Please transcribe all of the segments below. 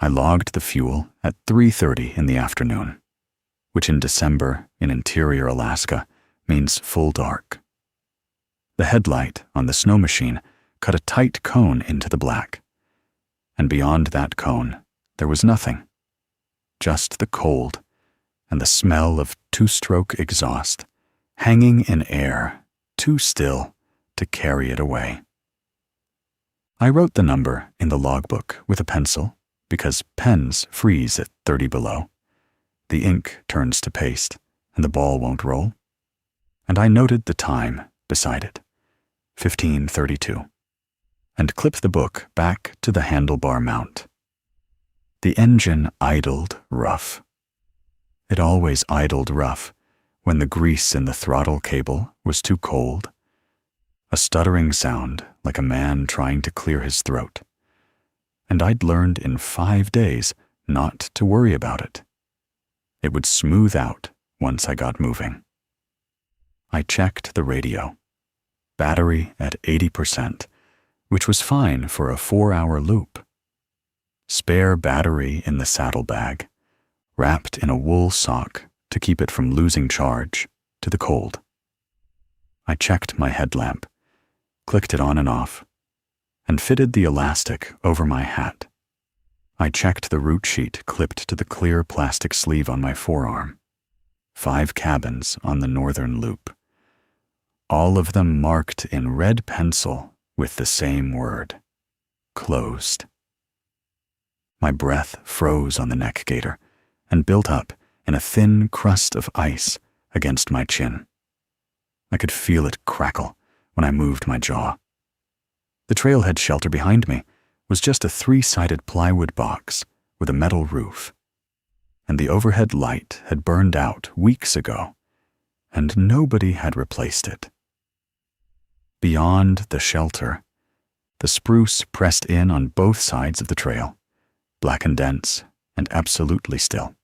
I logged the fuel at 3:30 in the afternoon, which in December in interior Alaska means full dark. The headlight on the snow machine cut a tight cone into the black, and beyond that cone there was nothing, just the cold and the smell of two-stroke exhaust hanging in air too still to carry it away. I wrote the number in the logbook with a pencil because pens freeze at 30 below. The ink turns to paste and the ball won't roll. And I noted the time beside it, 15:32, and clipped the book back to the handlebar mount. The engine idled rough. It always idled rough when the grease in the throttle cable was too cold. A stuttering sound like a man trying to clear his throat. And I'd learned in 5 days not to worry about it. It would smooth out once I got moving. I checked the radio. Battery at 80%, which was fine for a 4-hour loop. Spare battery in the saddlebag, wrapped in a wool sock to keep it from losing charge to the cold. I checked my headlamp, clicked it on and off, and fitted the elastic over my hat. I checked the route sheet clipped to the clear plastic sleeve on my forearm. 5 cabins on the northern loop. All of them marked in red pencil with the same word, closed. My breath froze on the neck gaiter and built up in a thin crust of ice against my chin. I could feel it crackle when I moved my jaw. The trailhead shelter behind me was just a 3-sided plywood box with a metal roof, and the overhead light had burned out weeks ago, and nobody had replaced it. Beyond the shelter, the spruce pressed in on both sides of the trail, black and dense and absolutely still.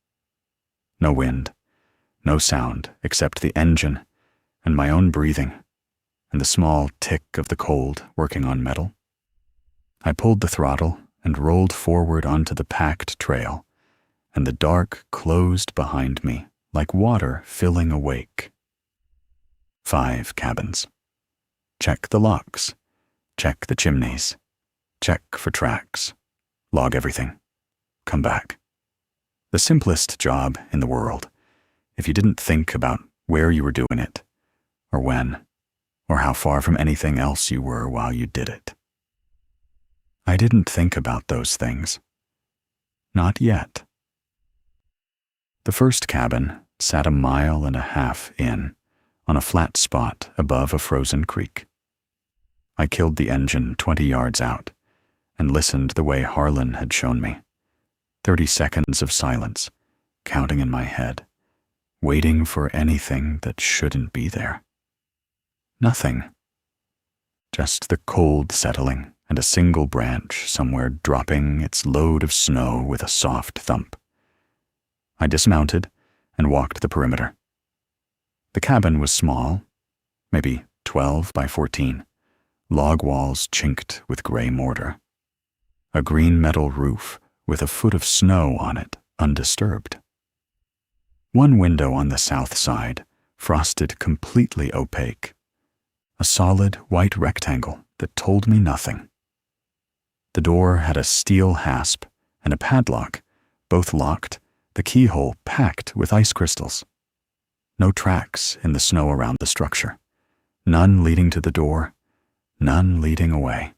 No wind, no sound except the engine and my own breathing and the small tick of the cold working on metal. I pulled the throttle and rolled forward onto the packed trail, and the dark closed behind me like water filling a wake. 5 cabins. Check the locks. Check the chimneys. Check for tracks. Log everything. Come back. The simplest job in the world, if you didn't think about where you were doing it, or when, or how far from anything else you were while you did it. I didn't think about those things. Not yet. The first cabin sat 1.5 miles in, on a flat spot above a frozen creek. I killed the engine 20 yards out and listened the way Harlan had shown me. 30 seconds of silence, counting in my head, waiting for anything that shouldn't be there. Nothing. Just the cold settling and a single branch somewhere dropping its load of snow with a soft thump. I dismounted and walked the perimeter. The cabin was small, maybe 12 by 14, log walls chinked with gray mortar. A green metal roof with a foot of snow on it, undisturbed. One window on the south side, frosted completely opaque. A solid white rectangle that told me nothing. The door had a steel hasp and a padlock, both locked, the keyhole packed with ice crystals. No tracks in the snow around the structure. None leading to the door, none leading away.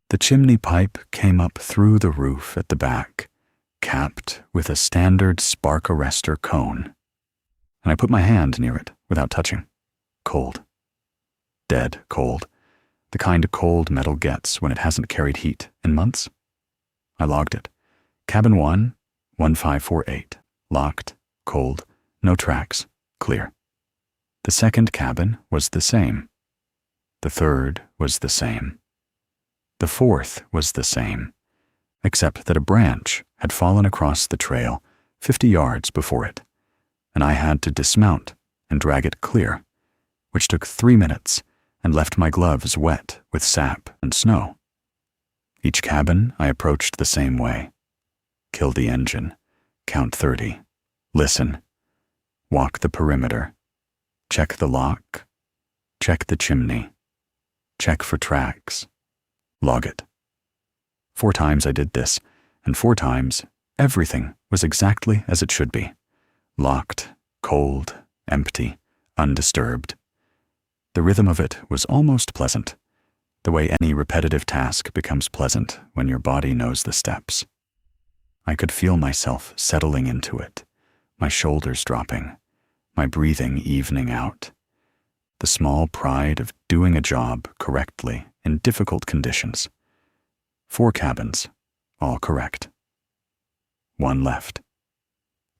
The chimney pipe came up through the roof at the back, capped with a standard spark arrestor cone, and I put my hand near it without touching. Cold. Dead cold. The kind of cold metal gets when it hasn't carried heat in months. I logged it. Cabin 1, 1548. Locked, cold, no tracks, clear. The second cabin was the same. The third was the same. The fourth was the same, except that a branch had fallen across the trail 50 yards before it, and I had to dismount and drag it clear, which took 3 minutes and left my gloves wet with sap and snow. Each cabin I approached the same way, Kill the engine. Count 30. Listen. Walk the perimeter. Check the lock. Check the chimney. Check for tracks. Log it. 4 times I did this, and 4 times everything was exactly as it should be. Locked, cold, empty, undisturbed. The rhythm of it was almost pleasant, the way any repetitive task becomes pleasant when your body knows the steps. I could feel myself settling into it, my shoulders dropping, my breathing evening out. The small pride of doing a job correctly in difficult conditions. 4 cabins, all correct. 1 left.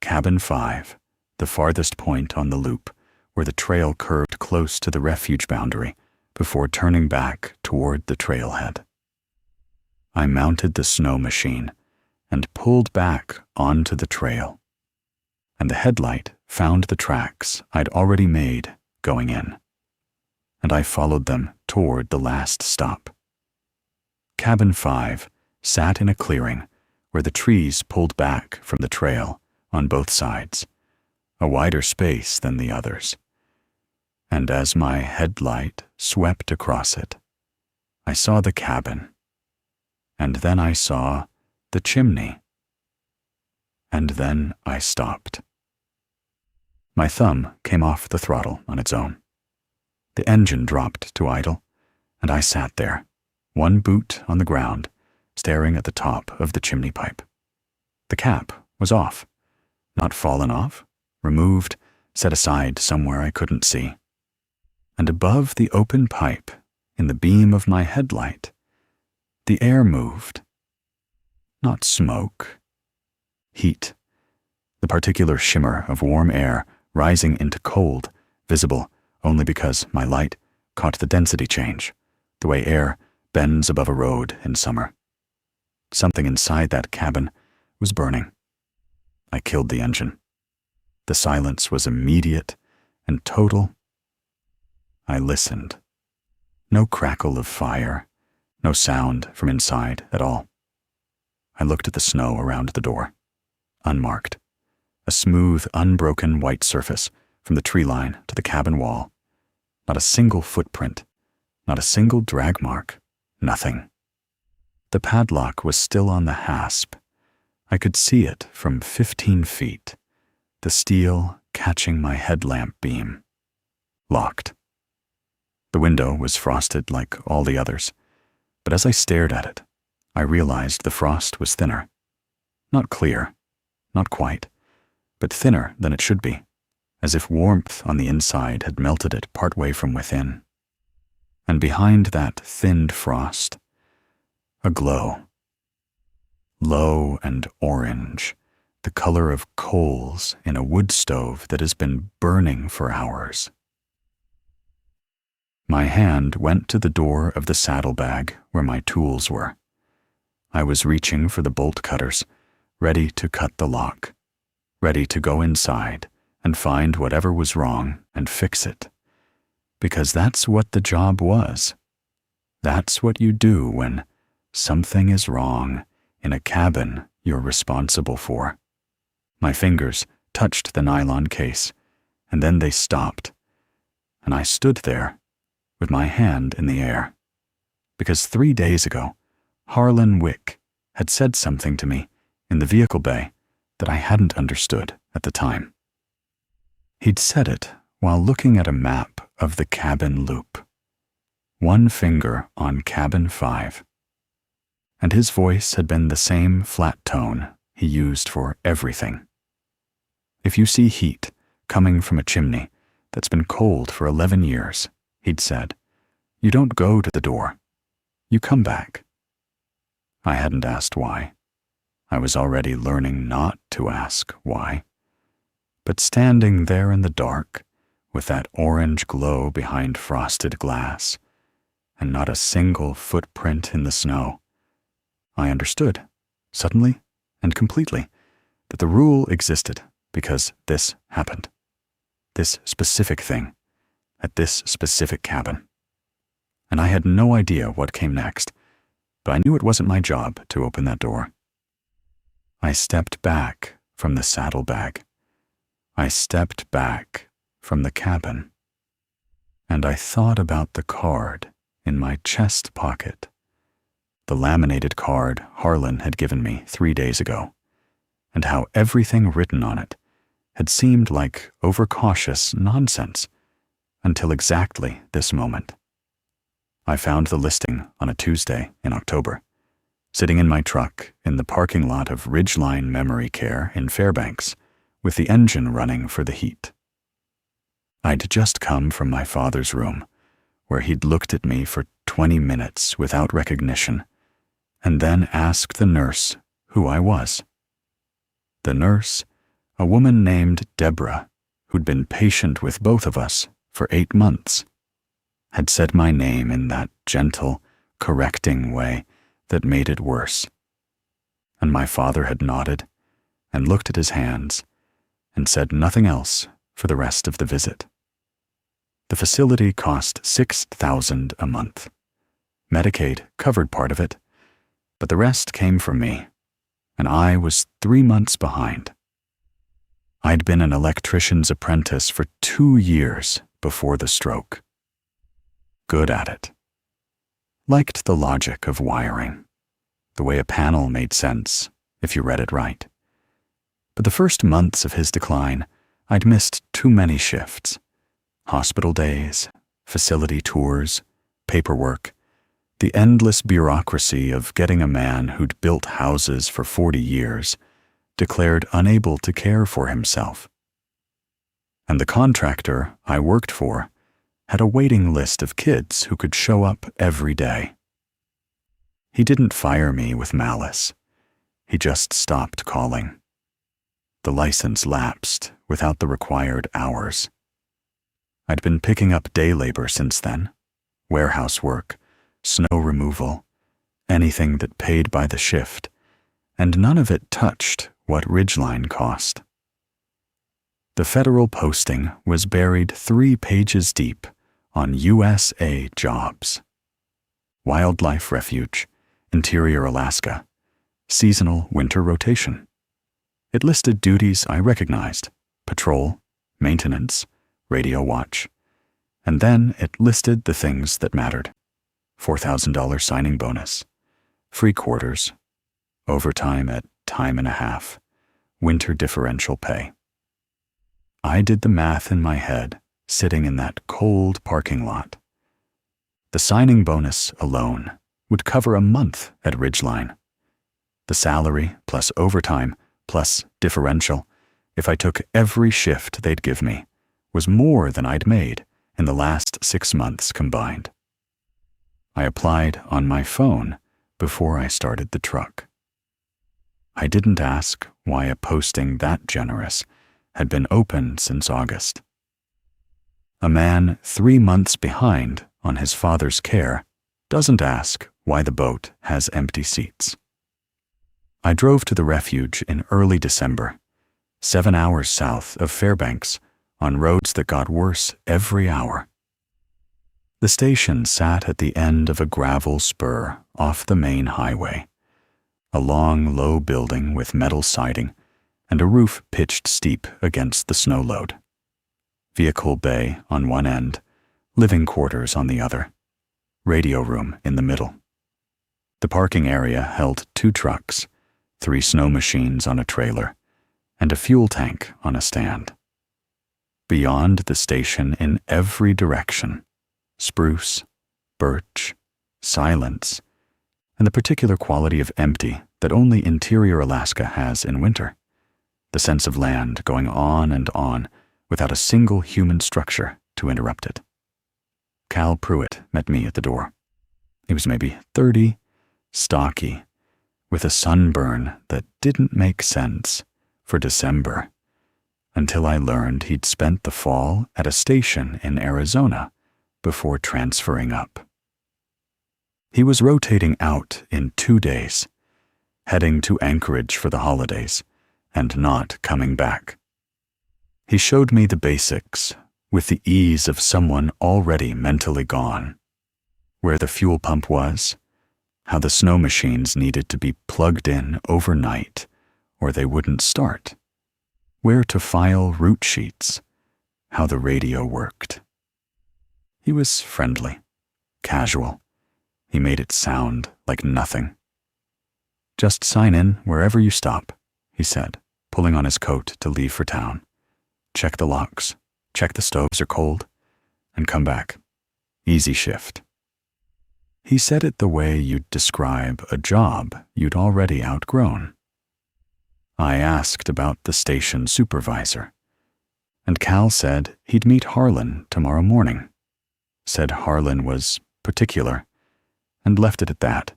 Cabin 5, the farthest point on the loop, where the trail curved close to the refuge boundary before turning back toward the trailhead. I mounted the snow machine and pulled back onto the trail, and the headlight found the tracks I'd already made going in, and I followed them toward the last stop. Cabin 5 sat in a clearing where the trees pulled back from the trail on both sides, a wider space than the others. And as my headlight swept across it, I saw the cabin, and then I saw the chimney, and then I stopped. My thumb came off the throttle on its own. The engine dropped to idle, and I sat there, 1 boot on the ground, staring at the top of the chimney pipe. The cap was off, not fallen off, removed, set aside somewhere I couldn't see. And above the open pipe, in the beam of my headlight, the air moved. Not smoke. Heat. The particular shimmer of warm air rising into cold, visible only because my light caught the density change, the way air bends above a road in summer. Something inside that cabin was burning. I killed the engine. The silence was immediate and total. I listened. No crackle of fire, no sound from inside at all. I looked at the snow around the door, unmarked, a smooth, unbroken white surface from the tree line to the cabin wall. Not a single footprint, not a single drag mark, nothing. The padlock was still on the hasp. I could see it from 15 feet, the steel catching my headlamp beam. Locked. The window was frosted like all the others, but as I stared at it, I realized the frost was thinner. Not clear, not quite, but thinner than it should be, as if warmth on the inside had melted it partway from within. And behind that thinned frost, a glow. Low and orange, the color of coals in a wood stove that has been burning for hours. My hand went to the door of the saddlebag where my tools were. I was reaching for the bolt cutters, ready to cut the lock, ready to go inside and find whatever was wrong and fix it. Because that's what the job was. That's what you do when something is wrong in a cabin you're responsible for. My fingers touched the nylon case, and then they stopped, and I stood there with my hand in the air, because 3 days ago, Harlan Wick had said something to me in the vehicle bay that I hadn't understood at the time. He'd said it while looking at a map of the cabin loop. 1 finger on cabin 5. And his voice had been the same flat tone he used for everything. If you see heat coming from a chimney that's been cold for 11 years, he'd said, you don't go to the door. You come back. I hadn't asked why. I was already learning not to ask why. But standing there in the dark, with that orange glow behind frosted glass, and not a single footprint in the snow, I understood, suddenly and completely, that the rule existed because this happened. This specific thing, at this specific cabin. And I had no idea what came next, but I knew it wasn't my job to open that door. I stepped back from the saddlebag. I stepped back from the cabin. And I thought about the card in my chest pocket, the laminated card Harlan had given me 3 days ago, and how everything written on it had seemed like overcautious nonsense until exactly this moment. I found the listing on a Tuesday in October, sitting in my truck in the parking lot of Ridgeline Memory Care in Fairbanks, with the engine running for the heat. I'd just come from my father's room, where he'd looked at me for 20 minutes without recognition, and then asked the nurse who I was. The nurse, a woman named Deborah, who'd been patient with both of us for 8 months, had said my name in that gentle, correcting way that made it worse. And my father had nodded and looked at his hands and said nothing else for the rest of the visit. The facility cost $6,000 a month. Medicaid covered part of it, but the rest came from me, and I was 3 months behind. I'd been an electrician's apprentice for 2 years before the stroke. Good at it. Liked the logic of wiring, the way a panel made sense if you read it right. But the first months of his decline, I'd missed too many shifts. Hospital days, facility tours, paperwork, the endless bureaucracy of getting a man who'd built houses for 40 years declared unable to care for himself. And the contractor I worked for had a waiting list of kids who could show up every day. He didn't fire me with malice. He just stopped calling. The license lapsed without the required hours. I'd been picking up day labor since then, warehouse work, snow removal, anything that paid by the shift, and none of it touched what Ridgeline cost. The federal posting was buried 3 pages deep on USA jobs. Wildlife refuge, Interior Alaska, seasonal winter rotation. It listed duties I recognized: patrol, maintenance, radio watch, and then it listed the things that mattered: $4,000 signing bonus, free quarters, overtime at time and a half, winter differential pay. I did the math in my head, sitting in that cold parking lot. The signing bonus alone would cover a month at Ridgeline. The salary plus overtime plus differential, if I took every shift they'd give me, was more than I'd made in the last 6 months combined. I applied on my phone before I started the truck. I didn't ask why a posting that generous had been open since August. A man 3 months behind on his father's care doesn't ask why the boat has empty seats. I drove to the refuge in early December, 7 hours south of Fairbanks, on roads that got worse every hour. The station sat at the end of a gravel spur off the main highway, a long, low building with metal siding and a roof pitched steep against the snow load. Vehicle bay on one end, living quarters on the other, radio room in the middle. The parking area held 2 trucks, 3 snow machines on a trailer, and a fuel tank on a stand. Beyond the station in every direction, spruce, birch, silence, and the particular quality of empty that only interior Alaska has in winter, the sense of land going on and on without a single human structure to interrupt it. Cal Pruitt met me at the door. He was maybe 30, stocky, with a sunburn that didn't make sense for December, until I learned he'd spent the fall at a station in Arizona before transferring up. He was rotating out in 2 days, heading to Anchorage for the holidays, and not coming back. He showed me the basics with the ease of someone already mentally gone: where the fuel pump was, how the snow machines needed to be plugged in overnight or they wouldn't start, where to file route sheets, how the radio worked. He was friendly, casual. He made it sound like nothing. "Just sign in wherever you stop," he said, pulling on his coat to leave for town. "Check the locks, check the stoves are cold, and come back. Easy shift." He said it the way you'd describe a job you'd already outgrown. I asked about the station supervisor, and Cal said he'd meet Harlan tomorrow morning. Said Harlan was particular, and left it at that,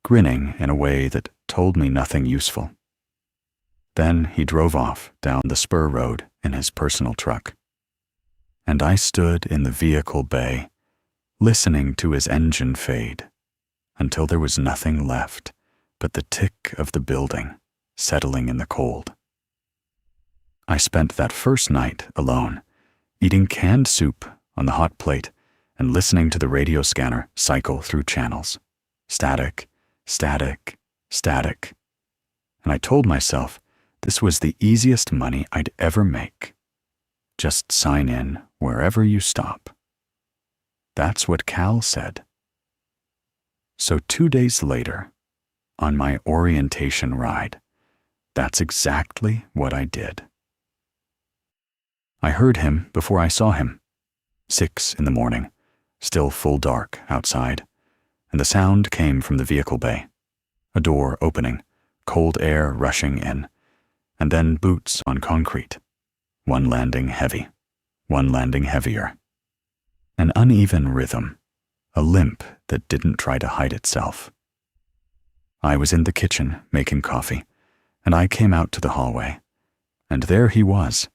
grinning in a way that told me nothing useful. Then he drove off down the spur road in his personal truck, and I stood in the vehicle bay, listening to his engine fade, until there was nothing left but the tick of the building settling in the cold. I spent that first night alone, eating canned soup on the hot plate and listening to the radio scanner cycle through channels. Static, static, static. And I told myself this was the easiest money I'd ever make. Just sign in wherever you stop. That's what Cal said. So 2 days later, on my orientation ride, that's exactly what I did. I heard him before I saw him. 6 in the morning, still full dark outside, and the sound came from the vehicle bay. A door opening, cold air rushing in, and then boots on concrete. One landing heavy, one landing heavier. An uneven rhythm, a limp that didn't try to hide itself. I was in the kitchen making coffee, and I came out to the hallway, and there he was,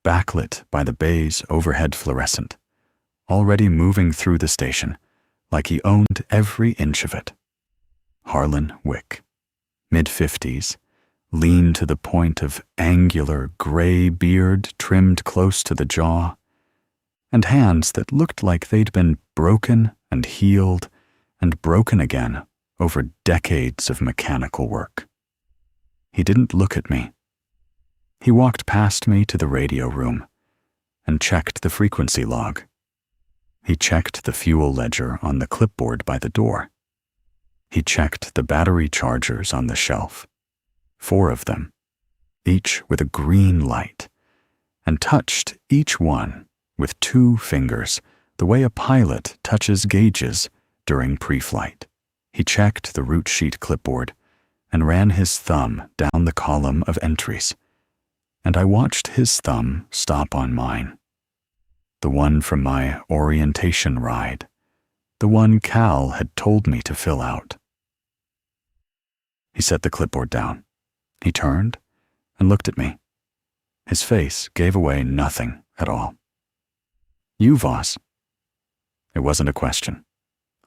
backlit by the bay's overhead fluorescent, already moving through the station like he owned every inch of it. Harlan Wick, mid-50s, lean to the point of angular gray beard trimmed close to the jaw, and hands that looked like they'd been broken and healed and broken again over decades of mechanical work. He didn't look at me. He walked past me to the radio room and checked the frequency log. He checked the fuel ledger on the clipboard by the door. He checked the battery chargers on the shelf, 4 of them, each with a green light, and touched each one with 2 fingers, the way a pilot touches gauges during pre-flight. He checked the route sheet clipboard and ran his thumb down the column of entries, and I watched his thumb stop on mine. The one from my orientation ride, the one Cal had told me to fill out. He set the clipboard down. He turned and looked at me. His face gave away nothing at all. "You, Voss." It wasn't a question.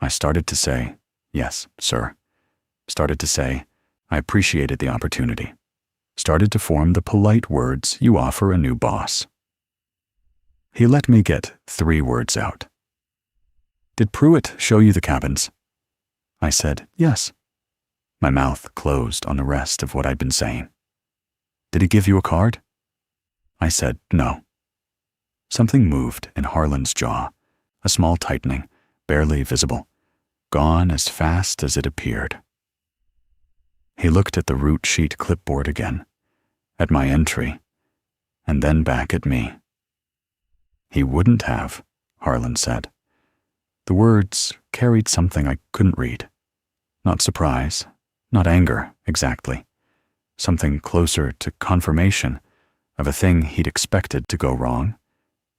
I started to say, "Yes, sir." Started to say, I appreciated the opportunity. Started to form the polite words you offer a new boss. He let me get 3 words out. "Did Pruitt show you the cabins?" I said, "Yes." My mouth closed on the rest of what I'd been saying. "Did he give you a card?" I said, "No." Something moved in Harlan's jaw, a small tightening, barely visible, gone as fast as it appeared. He looked at the route sheet clipboard again, at my entry, and then back at me. "He wouldn't have," Harlan said. The words carried something I couldn't read. Not surprise, not anger, exactly. Something closer to confirmation of a thing he'd expected to go wrong,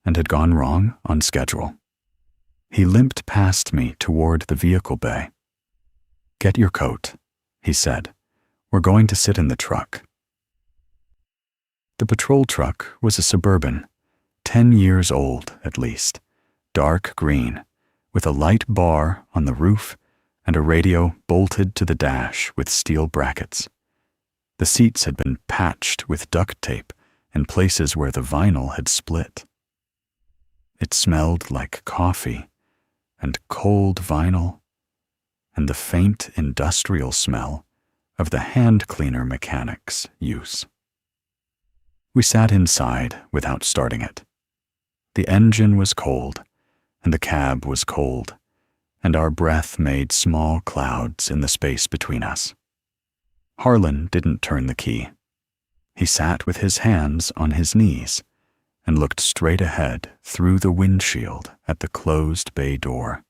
and had gone wrong on schedule. He limped past me toward the vehicle bay. "Get your coat," he said. "We're going to sit in the truck." The patrol truck was a Suburban, 10 years old at least, dark green, with a light bar on the roof and a radio bolted to the dash with steel brackets. The seats had been patched with duct tape in places where the vinyl had split. It smelled like coffee and cold vinyl, and the faint industrial smell of the hand cleaner mechanic's use. We sat inside without starting it. The engine was cold, and the cab was cold, and our breath made small clouds in the space between us. Harlan didn't turn the key. He sat with his hands on his knees and looked straight ahead through the windshield at the closed bay door.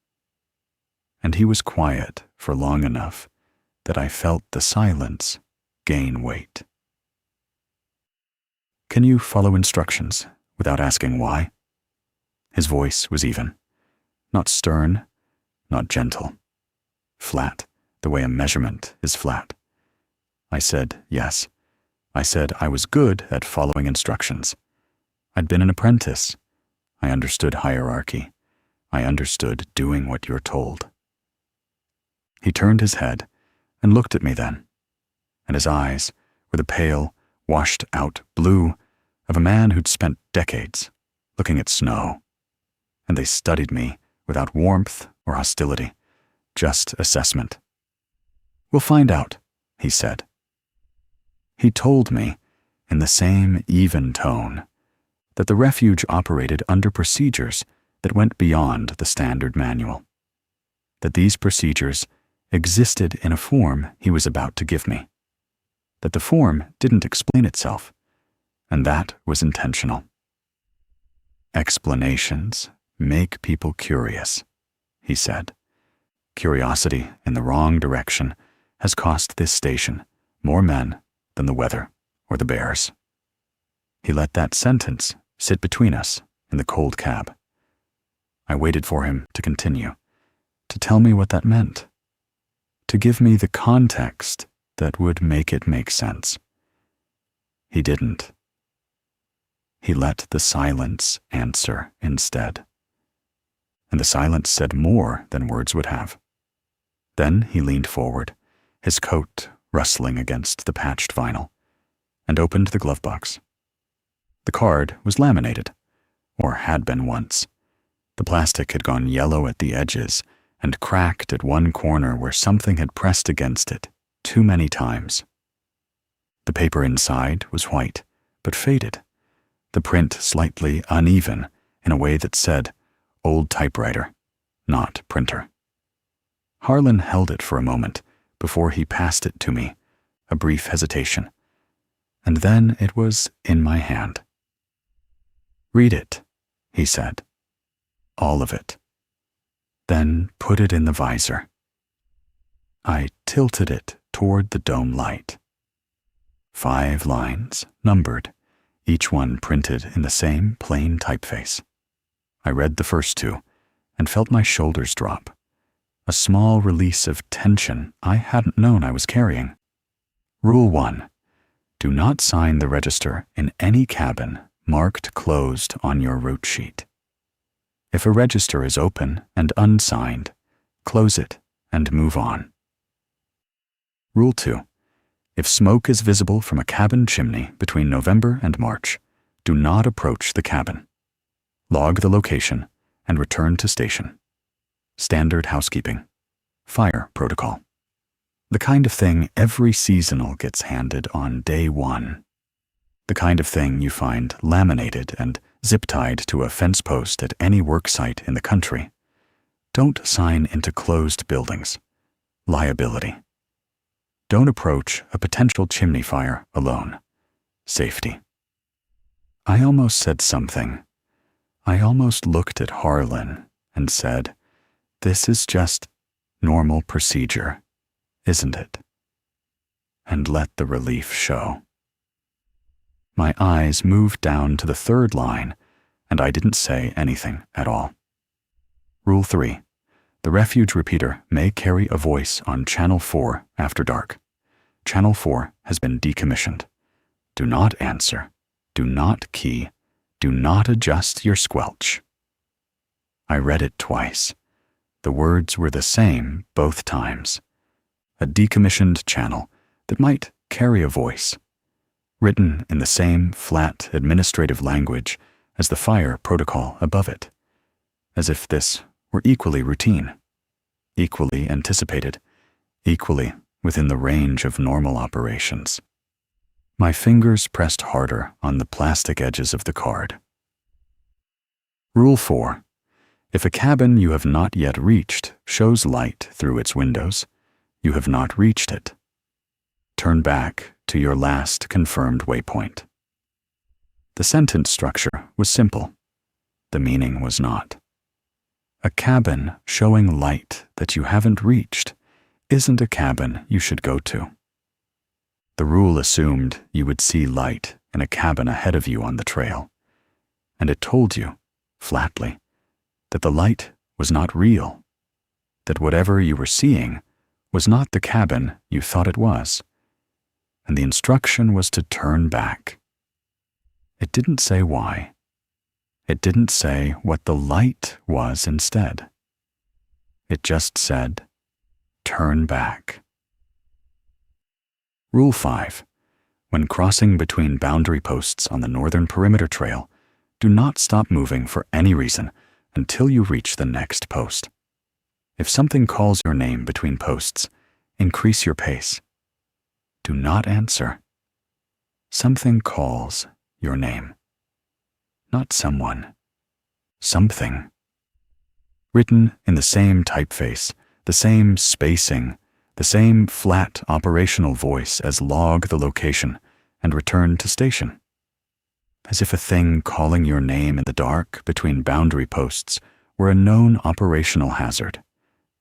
And he was quiet for long enough that I felt the silence gain weight. "Can you follow instructions without asking why?" His voice was even, not stern, not gentle, flat, the way a measurement is flat. I said yes. I said I was good at following instructions. I'd been an apprentice. I understood hierarchy. I understood doing what you're told. He turned his head and looked at me then, and his eyes were the pale, washed-out blue of a man who'd spent decades looking at snow, and they studied me without warmth or hostility, just assessment. "We'll find out," he said. He told me, in the same even tone, that the refuge operated under procedures that went beyond the standard manual, that these procedures existed in a form he was about to give me, that the form didn't explain itself, and that was intentional. "Explanations make people curious," he said. "Curiosity in the wrong direction has cost this station more men than the weather or the bears." He let that sentence sit between us in the cold cab. I waited for him to continue, to tell me what that meant, to give me the context that would make it make sense. He didn't. He let the silence answer instead. And the silence said more than words would have. Then he leaned forward, his coat rustling against the patched vinyl, and opened the glove box. The card was laminated, or had been once. The plastic had gone yellow at the edges and cracked at one corner where something had pressed against it too many times. The paper inside was white, but faded, the print slightly uneven in a way that said, "Old typewriter, not printer." Harlan held it for a moment before he passed it to me, a brief hesitation, and then it was in my hand. "Read it," he said. "All of it. Then put it in the visor." I tilted it toward the dome light. 5 lines, numbered, each one printed in the same plain typeface. I read the first 2 and felt my shoulders drop, a small release of tension I hadn't known I was carrying. Rule 1. Do not sign the register in any cabin marked closed on your route sheet. If a register is open and unsigned, close it and move on. Rule 2. If smoke is visible from a cabin chimney between November and March, do not approach the cabin. Log the location and return to station. Standard housekeeping. Fire protocol. The kind of thing every seasonal gets handed on day 1. The kind of thing you find laminated and zip-tied to a fence post at any work site in the country. Don't sign into closed buildings. Liability. Don't approach a potential chimney fire alone. Safety. I almost said something. I almost looked at Harlan and said, "This is just normal procedure, isn't it?" And let the relief show. My eyes moved down to the 3rd line, and I didn't say anything at all. Rule 3. The refuge repeater may carry a voice on Channel 4 after dark. Channel 4 has been decommissioned. Do not answer. Do not key. Do not adjust your squelch. I read it twice. The words were the same both times. A decommissioned channel that might carry a voice, written in the same flat administrative language as the fire protocol above it, as if this were equally routine, equally anticipated, equally within the range of normal operations. My fingers pressed harder on the plastic edges of the card. Rule 4. If a cabin you have not yet reached shows light through its windows, you have not reached it. Turn back to your last confirmed waypoint. The sentence structure was simple. The meaning was not. A cabin showing light that you haven't reached isn't a cabin you should go to. The rule assumed you would see light in a cabin ahead of you on the trail, and it told you, flatly, that the light was not real, that whatever you were seeing was not the cabin you thought it was, and the instruction was to turn back. It didn't say why. It didn't say what the light was instead. It just said, turn back. Rule 5. When crossing between boundary posts on the northern perimeter trail, do not stop moving for any reason until you reach the next post. If something calls your name between posts, increase your pace. Do not answer. Something calls your name. Not someone. Something. Written in the same typeface, the same spacing, the same flat operational voice as log the location and return to station. As if a thing calling your name in the dark between boundary posts were a known operational hazard,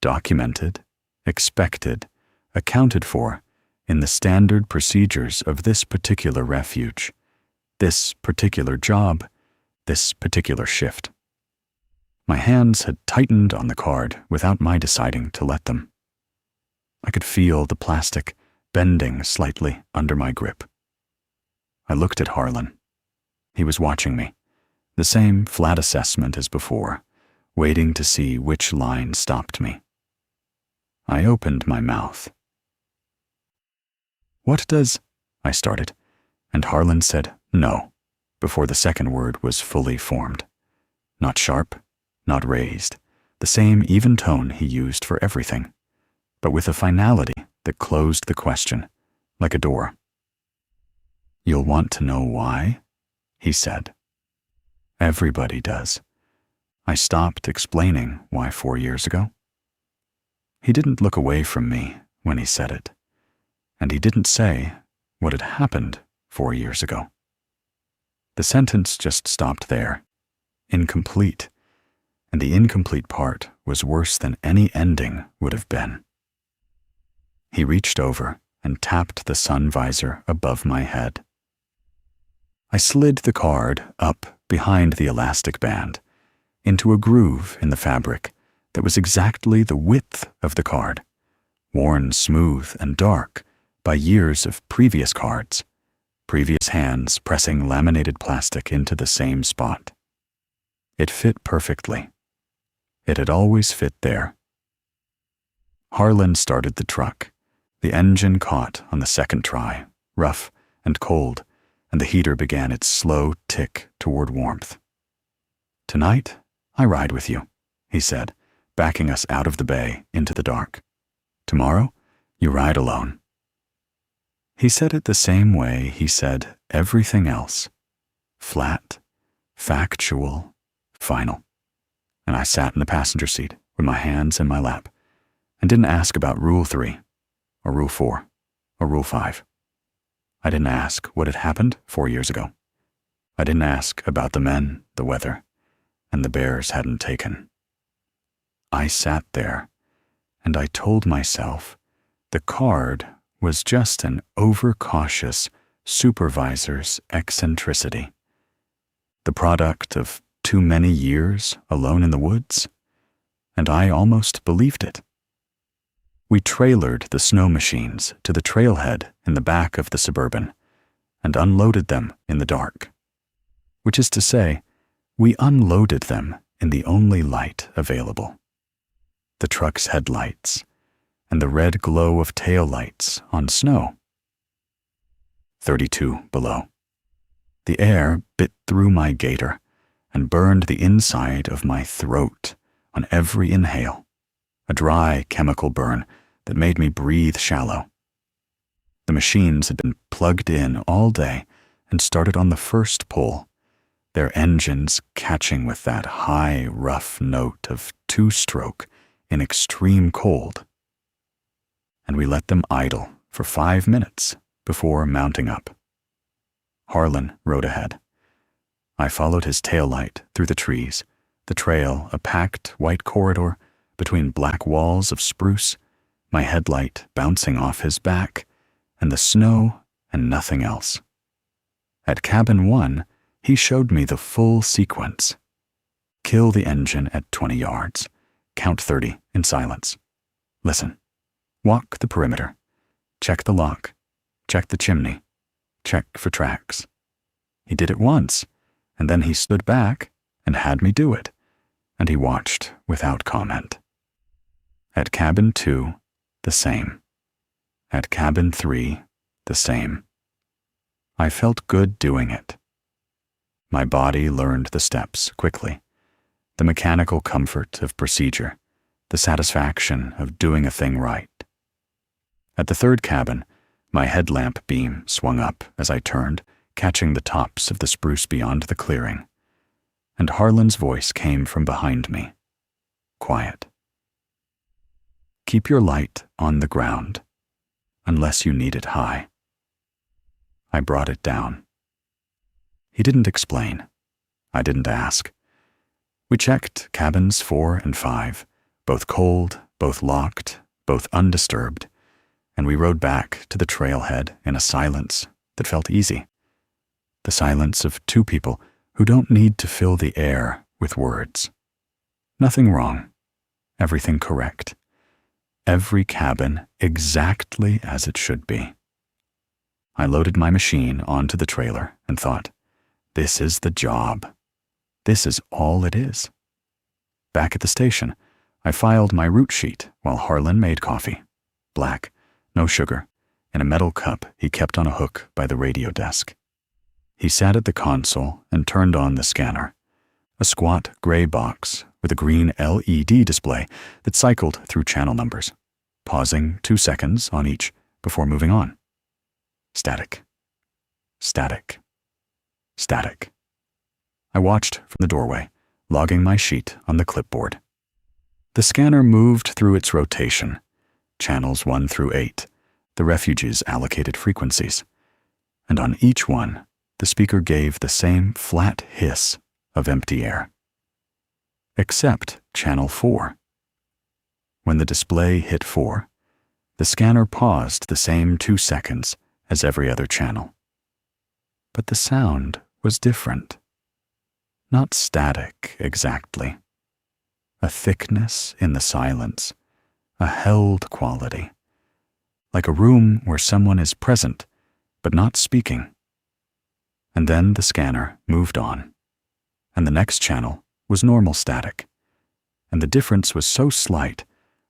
documented, expected, accounted for in the standard procedures of this particular refuge, this particular job, this particular shift. My hands had tightened on the card without my deciding to let them. I could feel the plastic bending slightly under my grip. I looked at Harlan. He was watching me, the same flat assessment as before, waiting to see which line stopped me. I opened my mouth. "What does—" I started, and Harlan said no, before the second word was fully formed. Not sharp, not raised, the same even tone he used for everything, but with a finality that closed the question, like a door. "You'll want to know why?" he said. "Everybody does." I stopped explaining why 4 years ago. He didn't look away from me when he said it, and he didn't say what had happened 4 years ago. The sentence just stopped there, incomplete, and the incomplete part was worse than any ending would have been. He reached over and tapped the sun visor above my head. I slid the card up behind the elastic band, into a groove in the fabric that was exactly the width of the card, worn smooth and dark by years of previous cards, previous hands pressing laminated plastic into the same spot. It fit perfectly. It had always fit there. Harlan started the truck. The engine caught on the second try, rough and cold, and the heater began its slow tick toward warmth. "Tonight, I ride with you," he said, backing us out of the bay into the dark. "Tomorrow, you ride alone." He said it the same way he said everything else. Flat, factual, final. And I sat in the passenger seat with my hands in my lap and didn't ask about Rule 3, or Rule 4, or Rule 5. I didn't ask what had happened 4 years ago. I didn't ask about the men, the weather, and the bears hadn't taken. I sat there, and I told myself the card was just an overcautious supervisor's eccentricity, the product of too many years alone in the woods, and I almost believed it. We trailered the snow machines to the trailhead in the back of the Suburban and unloaded them in the dark, which is to say, we unloaded them in the only light available. The truck's headlights and the red glow of taillights on snow. 32 below. The air bit through my gaiter and burned the inside of my throat on every inhale, a dry chemical burn that made me breathe shallow The machines had been plugged in all day and started on the first pull, their engines catching with that high, rough note of two-stroke in extreme cold. And we let them idle for 5 minutes before mounting up. Harlan rode ahead. I followed his taillight through the trees, the trail a packed white corridor between black walls of spruce, my headlight bouncing off his back, and the snow and nothing else. At cabin 1, he showed me the full sequence. Kill the engine at 20 yards. Count 30 in silence. Listen. Walk the perimeter. Check the lock. Check the chimney. Check for tracks. He did it once, and then he stood back and had me do it, and he watched without comment. At cabin 2, the same. At cabin 3, the same. I felt good doing it. My body learned the steps quickly, the mechanical comfort of procedure, the satisfaction of doing a thing right. At the third cabin, my headlamp beam swung up as I turned, catching the tops of the spruce beyond the clearing, and Harlan's voice came from behind me. Quiet. Keep your light on the ground, unless you need it high. I brought it down. He didn't explain. I didn't ask. We checked cabins 4 and 5, both cold, both locked, both undisturbed, and we rode back to the trailhead in a silence that felt easy. The silence of two people who don't need to fill the air with words. Nothing wrong. Everything correct. Every cabin exactly as it should be. I loaded my machine onto the trailer and thought, this is the job. This is all it is. Back at the station, I filed my route sheet while Harlan made coffee. Black, no sugar, in a metal cup he kept on a hook by the radio desk. He sat at the console and turned on the scanner, a squat gray box with a green LED display that cycled through channel numbers, pausing 2 seconds on each before moving on. Static. Static. Static. I watched from the doorway, logging my sheet on the clipboard. The scanner moved through its rotation, channels 1 through 8, the refuge's allocated frequencies, and on each one, the speaker gave the same flat hiss of empty air. Except channel 4. When the display hit 4, the scanner paused the same 2 seconds as every other channel. But the sound was different. Not static exactly. A thickness in the silence, a held quality, like a room where someone is present but not speaking. And then the scanner moved on, and the next channel was normal static, and the difference was so slight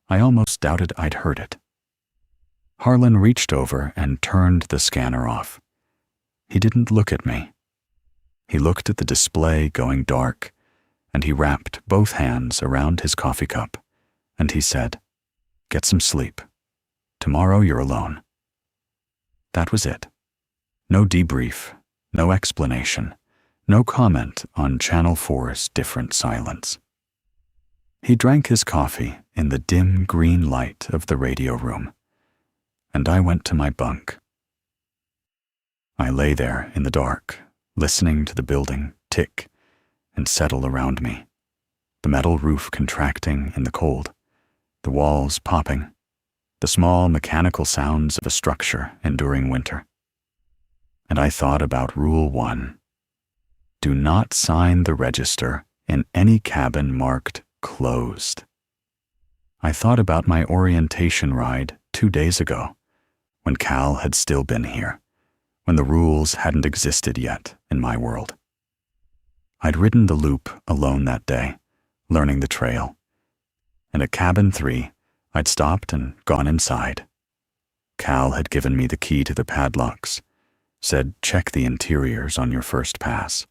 I almost doubted I'd heard it. Harlan reached over and turned the scanner off. He didn't look at me. He looked at the display going dark, and he wrapped both hands around his coffee cup, and he said, "Get some sleep. Tomorrow you're alone." That was it. No debrief, no explanation, no comment on Channel 4's different silence. He drank his coffee in the dim green light of the radio room, and I went to my bunk. I lay there in the dark, listening to the building tick and settle around me, the metal roof contracting in the cold, the walls popping, the small mechanical sounds of a structure enduring winter. And I thought about Rule 1. Do not sign the register in any cabin marked closed. I thought about my orientation ride 2 days ago, when Cal had still been here, when the rules hadn't existed yet in my world. I'd ridden the loop alone that day, learning the trail. And at cabin 3, I'd stopped and gone inside. Cal had given me the key to the padlocks, said check the interiors on your first pass.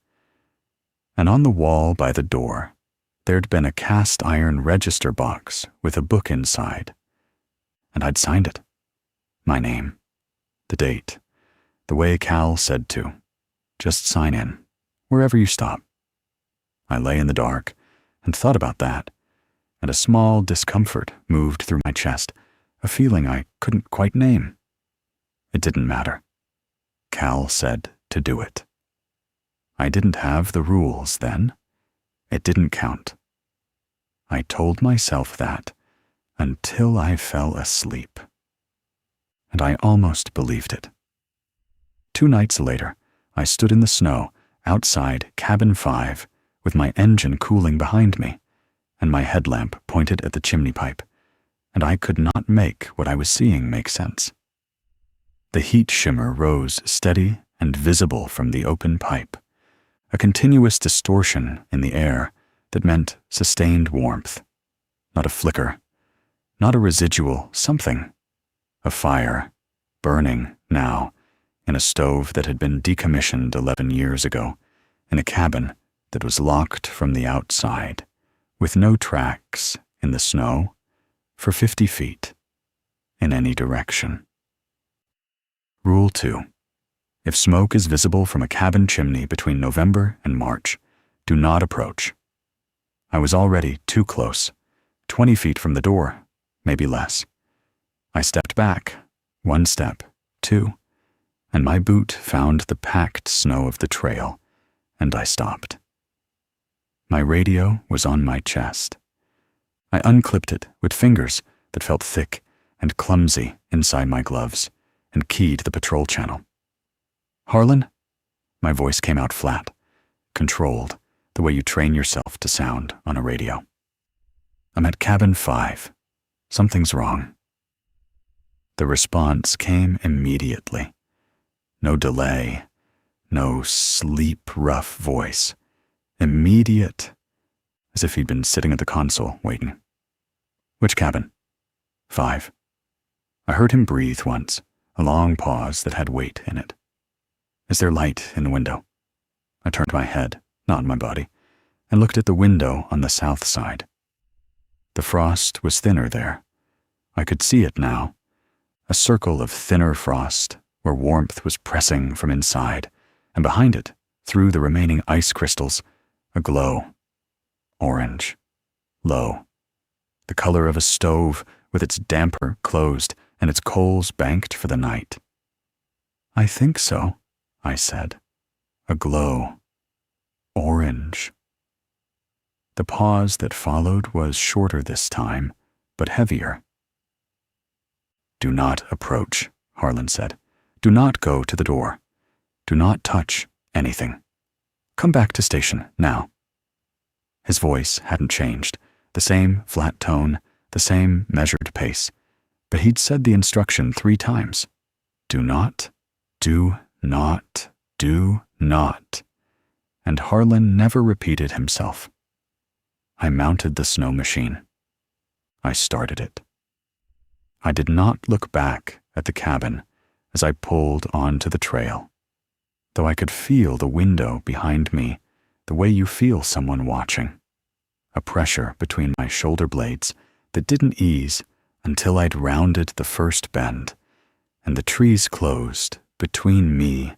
And on the wall by the door, there'd been a cast iron register box with a book inside. And I'd signed it. My name. the date, the way Cal said to. Just sign in, wherever you stop. I lay in the dark and thought about that, and a small discomfort moved through my chest, a feeling I couldn't quite name. It didn't matter. Cal said to do it. I didn't have the rules then. It didn't count. I told myself that until I fell asleep. And I almost believed it. 2 nights later, I stood in the snow outside Cabin 5 with my engine cooling behind me and my headlamp pointed at the chimney pipe, and I could not make what I was seeing make sense. The heat shimmer rose steady and visible from the open pipe, a continuous distortion in the air that meant sustained warmth, not a flicker, not a residual something, a fire burning now in a stove that had been decommissioned 11 years ago, in a cabin that was locked from the outside, with no tracks in the snow for 50 feet in any direction. Rule 2. If smoke is visible from a cabin chimney between November and March, do not approach. I was already too close, 20 feet from the door, maybe less. I stepped back, 1 step, 2, and my boot found the packed snow of the trail, and I stopped. My radio was on my chest. I unclipped it with fingers that felt thick and clumsy inside my gloves and keyed the patrol channel. Harlan? My voice came out flat, controlled, the way you train yourself to sound on a radio. I'm at Cabin 5. Something's wrong. The response came immediately. No delay, no sleep-rough voice. Immediate, as if he'd been sitting at the console waiting. Which cabin? 5. I heard him breathe once, a long pause that had weight in it. Is there light in the window? I turned my head, not my body, and looked at the window on the south side. The frost was thinner there. I could see it now, a circle of thinner frost where warmth was pressing from inside, and behind it, through the remaining ice crystals, a glow. Orange. Low. The color of a stove with its damper closed and its coals banked for the night. I think so, I said. A glow. Orange. The pause that followed was shorter this time, but heavier. Do not approach, Harlan said. Do not go to the door. Do not touch anything. Come back to station, now. His voice hadn't changed, the same flat tone, the same measured pace, but he'd said the instruction 3 times. Do not, do not, do not. And Harlan never repeated himself. I mounted the snow machine. I started it. I did not look back at the cabin as I pulled onto the trail, though I could feel the window behind me the way you feel someone watching, a pressure between my shoulder blades that didn't ease until I'd rounded the first bend, and the trees closed between me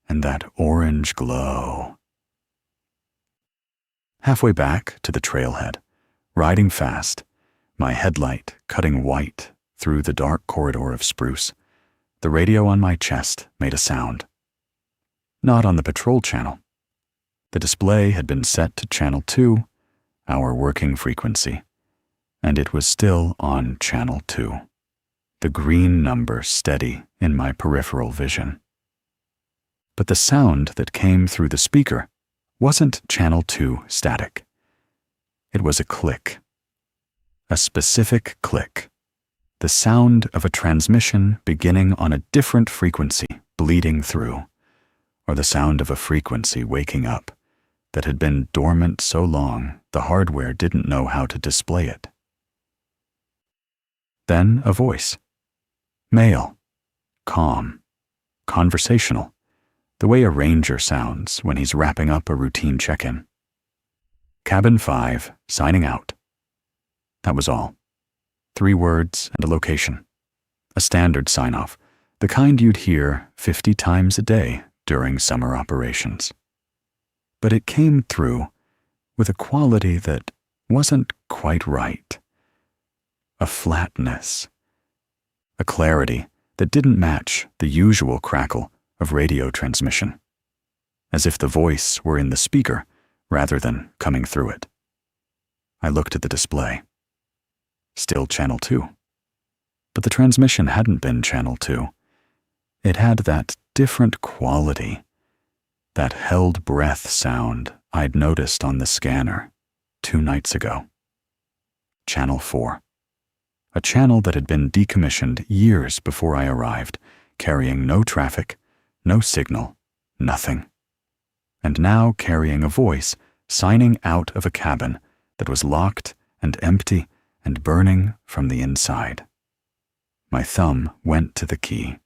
and that orange glow. Halfway back to the trailhead, riding fast, my headlight cutting white through the dark corridor of spruce, the radio on my chest made a sound. Not on the patrol channel. The display had been set to channel 2, our working frequency, and it was still on channel 2, the green number steady in my peripheral vision. But the sound that came through the speaker wasn't channel 2 static. It was a click. A specific click. The sound of a transmission beginning on a different frequency bleeding through, or the sound of a frequency waking up that had been dormant so long the hardware didn't know how to display it. Then a voice. Male. Calm. Conversational. The way a ranger sounds when he's wrapping up a routine check-in. Cabin 5, signing out. That was all. 3 words and a location. A standard sign-off, the kind you'd hear 50 times a day during summer operations. But it came through with a quality that wasn't quite right. A flatness, a clarity that didn't match the usual crackle of radio transmission, as if the voice were in the speaker rather than coming through it. I looked at the display. Still Channel 2. But the transmission hadn't been Channel 2. It had that different quality, that held breath sound I'd noticed on the scanner 2 nights ago. Channel 4. A channel that had been decommissioned years before I arrived, carrying no traffic, no signal, nothing. And now carrying a voice signing out of a cabin that was locked and empty and burning from the inside. My thumb went to the key.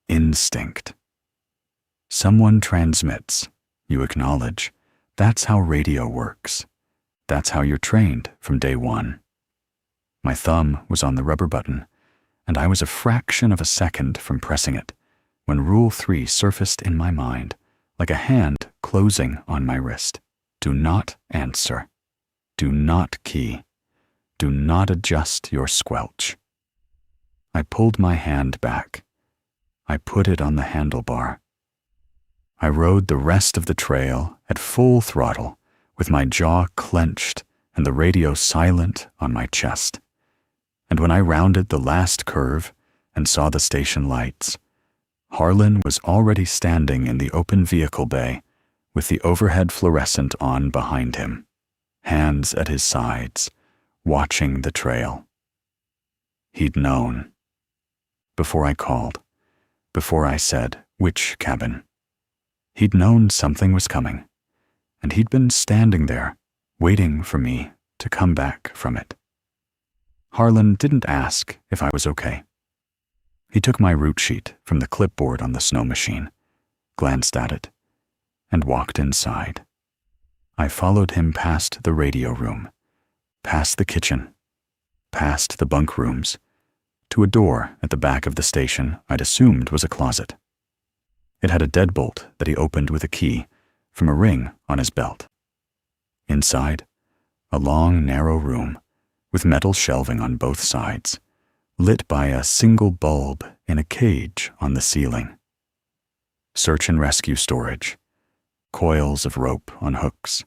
Instinct. Someone transmits, you acknowledge. That's how radio works. That's how you're trained from day one. My thumb was on the rubber button, and I was a fraction of a second from pressing it when Rule 3 surfaced in my mind like a hand closing on my wrist. Do not answer. Do not key. Do not adjust your squelch. I pulled my hand back. I put it on the handlebar. I rode the rest of the trail at full throttle with my jaw clenched and the radio silent on my chest. And when I rounded the last curve and saw the station lights, Harlan was already standing in the open vehicle bay with the overhead fluorescent on behind him, hands at his sides, watching the trail. He'd known. Before I called, before I said which cabin, he'd known something was coming, and he'd been standing there, waiting for me to come back from it. Harlan didn't ask if I was okay. He took my route sheet from the clipboard on the snow machine, glanced at it, and walked inside. I followed him past the radio room, past the kitchen, past the bunk rooms, to a door at the back of the station I'd assumed was a closet. It had a deadbolt that he opened with a key from a ring on his belt. Inside, a long, narrow room with metal shelving on both sides, lit by a single bulb in a cage on the ceiling. Search and rescue storage, coils of rope on hooks,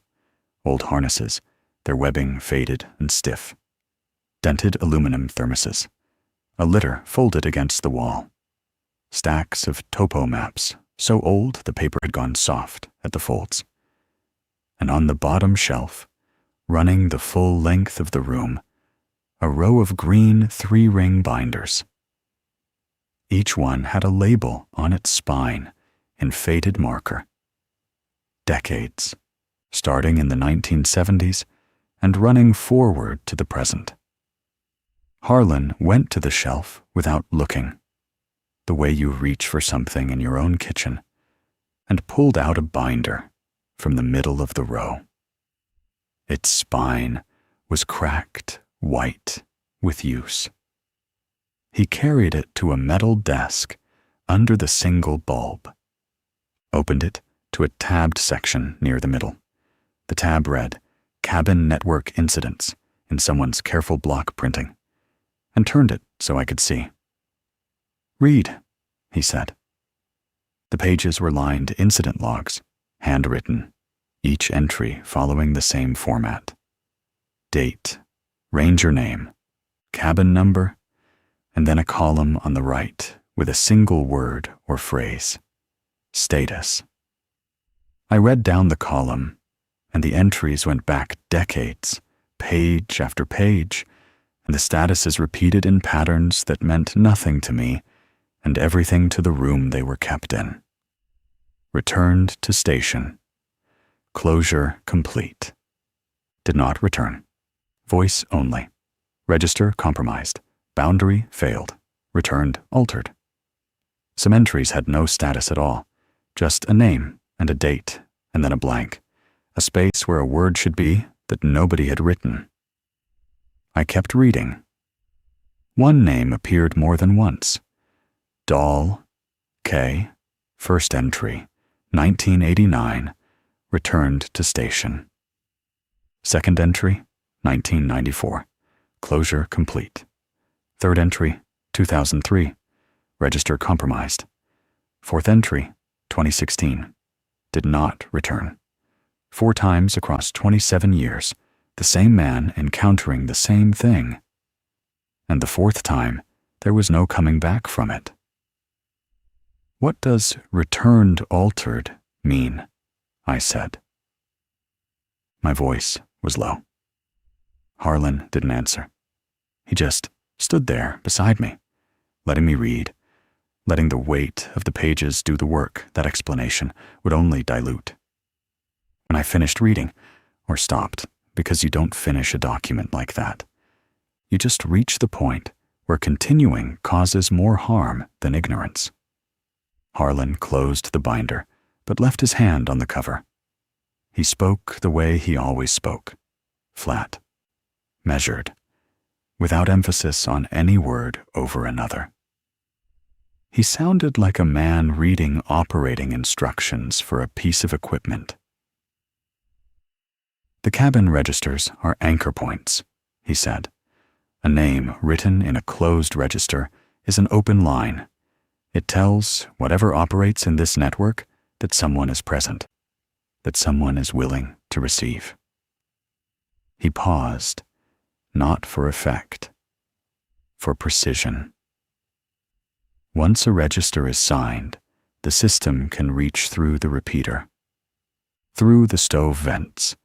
old harnesses, their webbing faded and stiff, dented aluminum thermoses, a litter folded against the wall, stacks of topo maps so old the paper had gone soft at the folds. And on the bottom shelf, running the full length of the room, a row of green 3-ring binders. Each one had a label on its spine in faded marker. Decades, starting in the 1970s and running forward to the present. Harlan went to the shelf without looking, the way you reach for something in your own kitchen, and pulled out a binder from the middle of the row. Its spine was cracked white with use. He carried it to a metal desk under the single bulb, opened it to a tabbed section near the middle. The tab read, Cabin Network Incidents, in someone's careful block printing, and turned it so I could see. Read, he said. The pages were lined incident logs, handwritten, each entry following the same format. Date, ranger name, cabin number, and then a column on the right with a single word or phrase. Status. I read down the column, and the entries went back decades, page after page, and the statuses repeated in patterns that meant nothing to me and everything to the room they were kept in. Returned to station. Closure complete. Did not return. Voice only. Register compromised. Boundary failed. Returned altered. Some entries had no status at all, just a name and a date, and then a blank, a space where a word should be that nobody had written. I kept reading. One name appeared more than once. Doll, K, first entry, 1989, returned to station. Second entry, 1994, closure complete. Third entry, 2003, register compromised. Fourth entry, 2016, did not return. 4 times across 27 years, the same man encountering the same thing. And the 4th time, there was no coming back from it. What does returned altered mean? I said. My voice was low. Harlan didn't answer. He just stood there beside me, letting me read, letting the weight of the pages do the work that explanation would only dilute. When I finished reading, or stopped, because you don't finish a document like that, you just reach the point where continuing causes more harm than ignorance. Harlan closed the binder, but left his hand on the cover. He spoke the way he always spoke, flat, measured, without emphasis on any word over another. He sounded like a man reading operating instructions for a piece of equipment. The cabin registers are anchor points, he said. A name written in a closed register is an open line. It tells whatever operates in this network that someone is present, that someone is willing to receive. He paused, not for effect, for precision. Once a register is signed, the system can reach through the repeater, through the stove vents,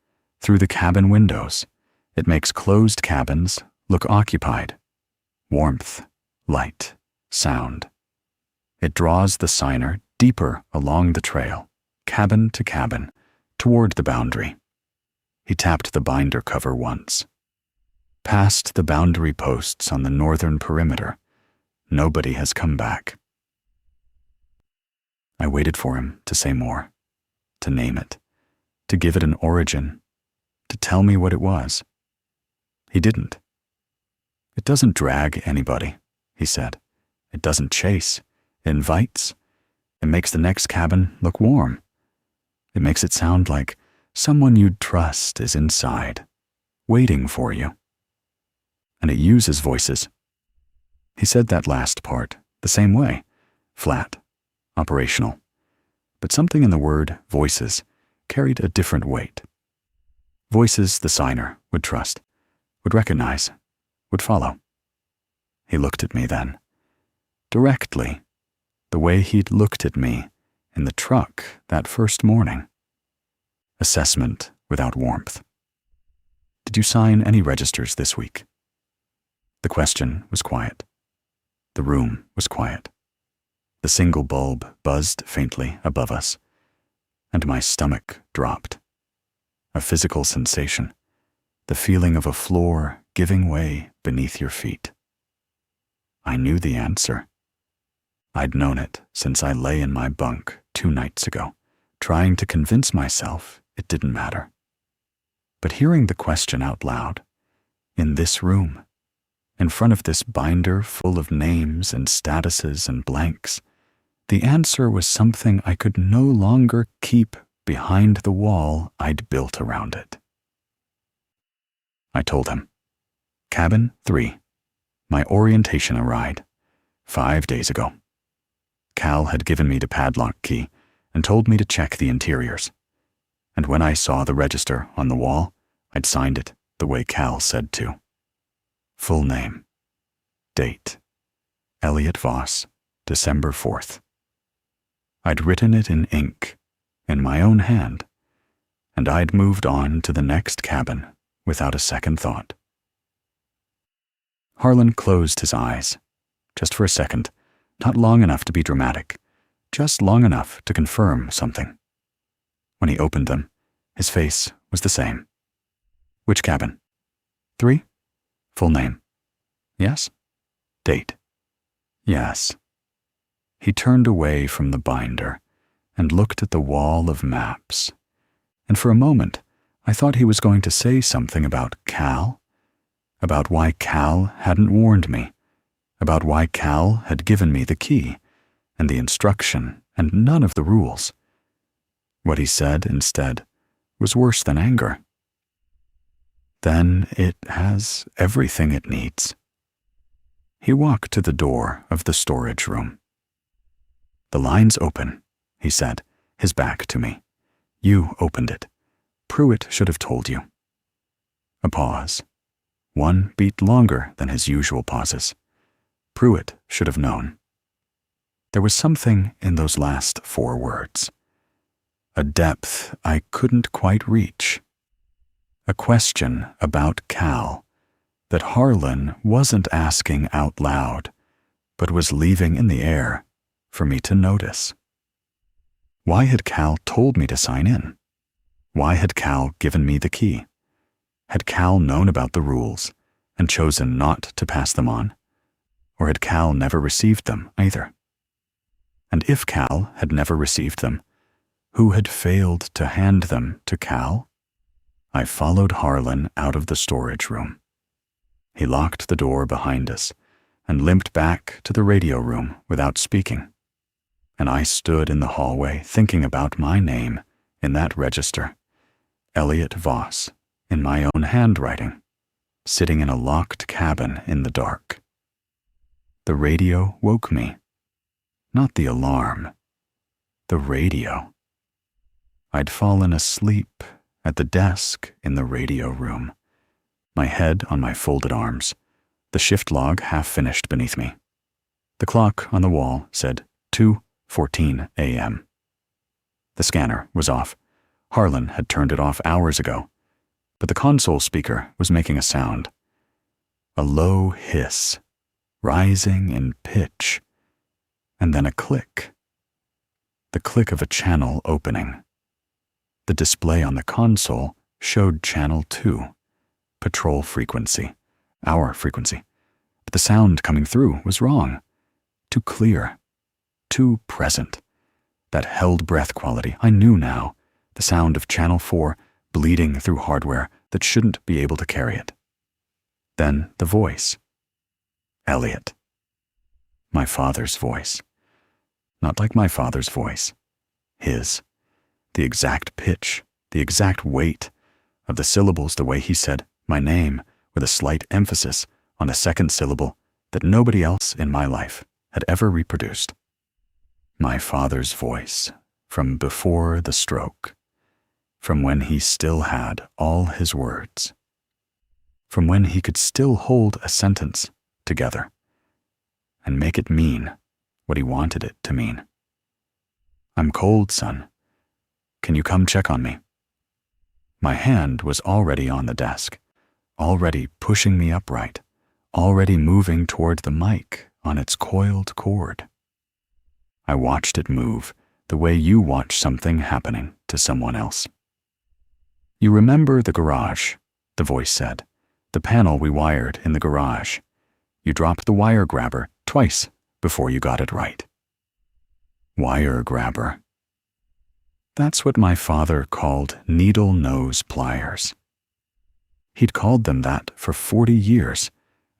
through the cabin windows. It makes closed cabins look occupied. Warmth, light, sound. It draws the signer deeper along the trail, cabin to cabin, toward the boundary. He tapped the binder cover once. Past the boundary posts on the northern perimeter, nobody has come back. I waited for him to say more, to name it, to give it an origin, to tell me what it was. He didn't. It doesn't drag anybody, he said. It doesn't chase. It invites. It makes the next cabin look warm. It makes it sound like someone you'd trust is inside, waiting for you. And it uses voices. He said that last part the same way, flat, operational. But something in the word voices carried a different weight. Voices the signer would trust, would recognize, would follow. He looked at me then, directly, the way he'd looked at me in the truck that first morning. Assessment without warmth. Did you sign any registers this week? The question was quiet. The room was quiet. The single bulb buzzed faintly above us, and my stomach dropped. A physical sensation, the feeling of a floor giving way beneath your feet. I knew the answer. I'd known it since I lay in my bunk 2 nights ago, trying to convince myself it didn't matter. But hearing the question out loud, in this room, in front of this binder full of names and statuses and blanks, the answer was something I could no longer keep behind the wall I'd built around it. I told him, Cabin 3, my orientation ride, 5 days ago. Cal had given me the padlock key and told me to check the interiors. And when I saw the register on the wall, I'd signed it the way Cal said to. Full name, date, Elliot Voss, December 4th. I'd written it in ink, in my own hand, and I'd moved on to the next cabin without a second thought. Harlan closed his eyes, just for a second, not long enough to be dramatic, just long enough to confirm something. When he opened them, his face was the same. Which cabin? 3? Full name. Yes. Date. Yes. He turned away from the binder and looked at the wall of maps, and for a moment I thought he was going to say something about Cal, about why Cal hadn't warned me, about why Cal had given me the key, and the instruction and none of the rules. What he said instead was worse than anger. Then it has everything it needs. He walked to the door of the storage room. "The line's open," he said, his back to me. "You opened it. Pruitt should have told you." A pause. One beat longer than his usual pauses. Pruitt should have known. There was something in those last 4 words. A depth I couldn't quite reach. A question about Cal that Harlan wasn't asking out loud, but was leaving in the air for me to notice. Why had Cal told me to sign in? Why had Cal given me the key? Had Cal known about the rules and chosen not to pass them on? Or had Cal never received them either? And if Cal had never received them, who had failed to hand them to Cal? I followed Harlan out of the storage room. He locked the door behind us and limped back to the radio room without speaking. And I stood in the hallway thinking about my name in that register, Elliot Voss, in my own handwriting, sitting in a locked cabin in the dark. The radio woke me. Not the alarm. The radio. I'd fallen asleep at the desk in the radio room, my head on my folded arms, the shift log half finished beneath me. The clock on the wall said 2:14 a.m. The scanner was off. Harlan had turned it off hours ago, but the console speaker was making a sound. A low hiss, rising in pitch, and then a click. The click of a channel opening. The display on the console showed channel 2, patrol frequency, our frequency, but the sound coming through was wrong. Too clear, too present. That held breath quality I knew now, the sound of channel 4 bleeding through hardware that shouldn't be able to carry it. Then the voice. Elliot. My father's voice. Not like my father's voice. His. The exact pitch, the exact weight of the syllables, the way he said my name with a slight emphasis on the second syllable that nobody else in my life had ever reproduced. My father's voice from before the stroke, from when he still had all his words, from when he could still hold a sentence together and make it mean what he wanted it to mean. "I'm cold, son. Can you come check on me?" My hand was already on the desk, already pushing me upright, already moving toward the mic on its coiled cord. I watched it move the way you watch something happening to someone else. "You remember the garage," the voice said, "the panel we wired in the garage. You dropped the wire grabber twice before you got it right." Wire grabber. That's what my father called needle nose pliers. He'd called them that for 40 years,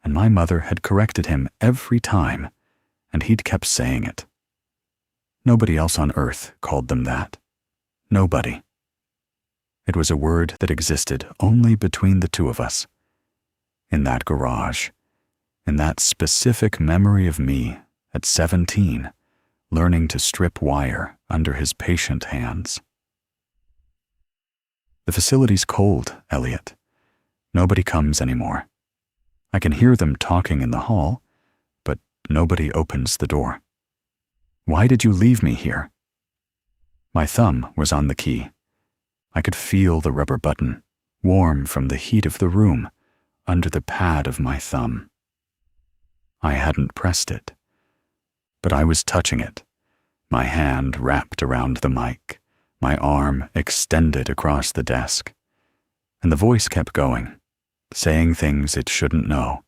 and my mother had corrected him every time, and he'd kept saying it. Nobody else on earth called them that. Nobody. It was a word that existed only between the two of us. In that garage, in that specific memory of me at 17, learning to strip wire under his patient hands. "The facility's cold, Elliot. Nobody comes anymore. I can hear them talking in the hall, but nobody opens the door. Why did you leave me here?" My thumb was on the key. I could feel the rubber button, warm from the heat of the room, under the pad of my thumb. I hadn't pressed it, but I was touching it, my hand wrapped around the mic, my arm extended across the desk. And the voice kept going, saying things it shouldn't know.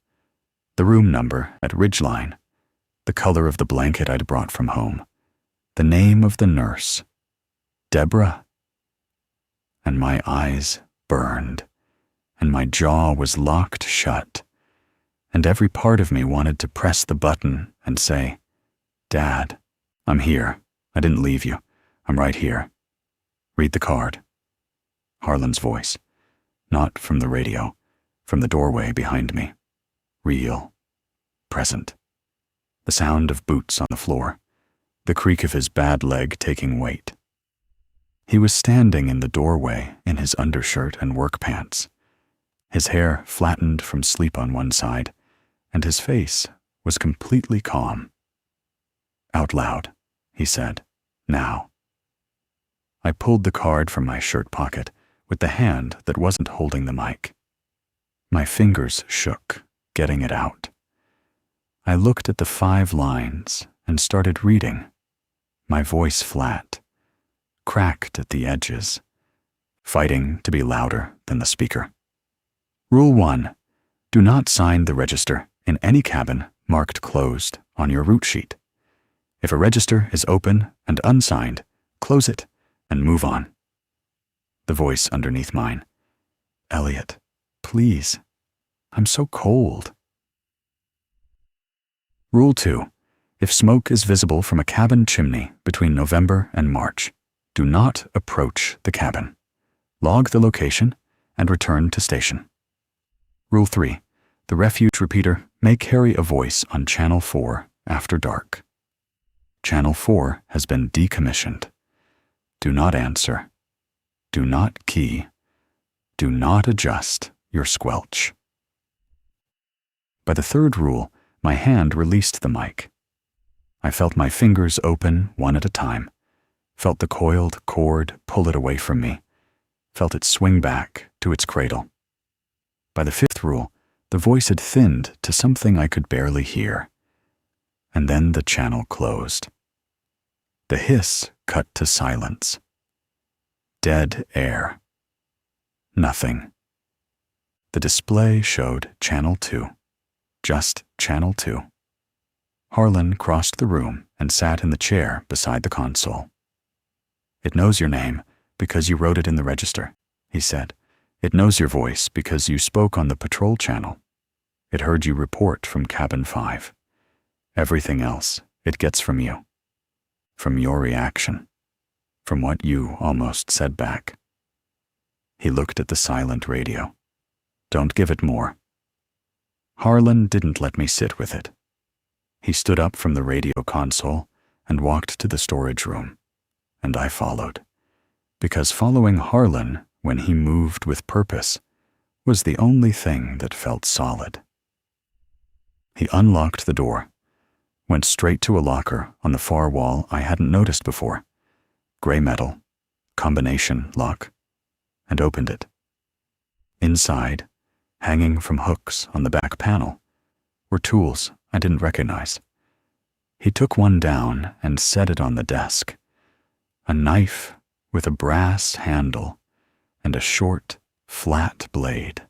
The room number at Ridgeline, the color of the blanket I'd brought from home, the name of the nurse, Deborah. And my eyes burned, and my jaw was locked shut, and every part of me wanted to press the button and say, "Dad, I'm here. I didn't leave you. I'm right here. Read the card. Harlan's voice. Not from the radio, from the doorway behind me. Real. Present. The sound of boots on the floor. The creak of his bad leg taking weight. He was standing in the doorway in his undershirt and work pants. His hair flattened from sleep on one side, and his face was completely calm. Out loud, he said, now. I pulled the card from my shirt pocket with the hand that wasn't holding the mic. My fingers shook, getting it out. I looked at the 5 lines and started reading, my voice flat, cracked at the edges, fighting to be louder than the speaker. Rule 1. Do not sign the register in any cabin marked closed on your route sheet. If a register is open and unsigned, close it and move on. The voice underneath mine. Elliot, please. I'm so cold. Rule 2. If smoke is visible from a cabin chimney between November and March, do not approach the cabin. Log the location and return to station. Rule 3. The refuge repeater may carry a voice on Channel 4 after dark. Channel 4 has been decommissioned. Do not answer. Do not key. Do not adjust your squelch. By the 3rd rule, my hand released the mic. I felt my fingers open one at a time, felt the coiled cord pull it away from me, felt it swing back to its cradle. By the 5th rule, the voice had thinned to something I could barely hear. And then the channel closed. The hiss cut to silence. Dead air. Nothing. The display showed Channel 2. Just Channel 2. Harlan crossed the room and sat in the chair beside the console. It knows your name because you wrote it in the register, he said. It knows your voice because you spoke on the patrol channel. It heard you report from Cabin 5. Everything else it gets from you. From your reaction. From what you almost said back. He looked at the silent radio. Don't give it more. Harlan didn't let me sit with it. He stood up from the radio console and walked to the storage room, and I followed, because following Harlan when he moved with purpose was the only thing that felt solid. He unlocked the door, went straight to a locker on the far wall I hadn't noticed before, gray metal, combination lock, and opened it. Inside, hanging from hooks on the back panel, were tools I didn't recognize. He took one down and set it on the desk. A knife with a brass handle and a short, flat blade,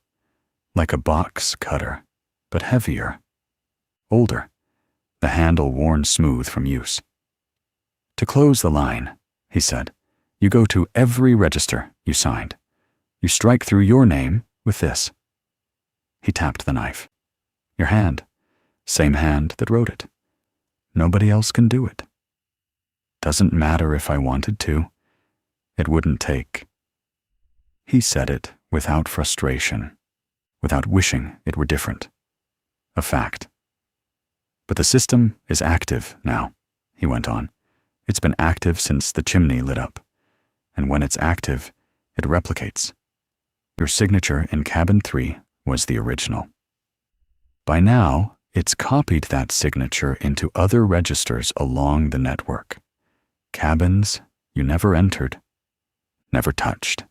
like a box cutter, but heavier, older, the handle worn smooth from use. To close the line, he said, you go to every register you signed. You strike through your name with this. He tapped the knife. Your hand. Same hand that wrote it. Nobody else can do it. Doesn't matter if I wanted to. It wouldn't take. He said it without frustration, without wishing it were different. A fact. But the system is active now, he went on. It's been active since the chimney lit up. And when it's active, it replicates. Your signature in Cabin 3 was the original. By now, it's copied that signature into other registers along the network. Cabins you never entered, never touched.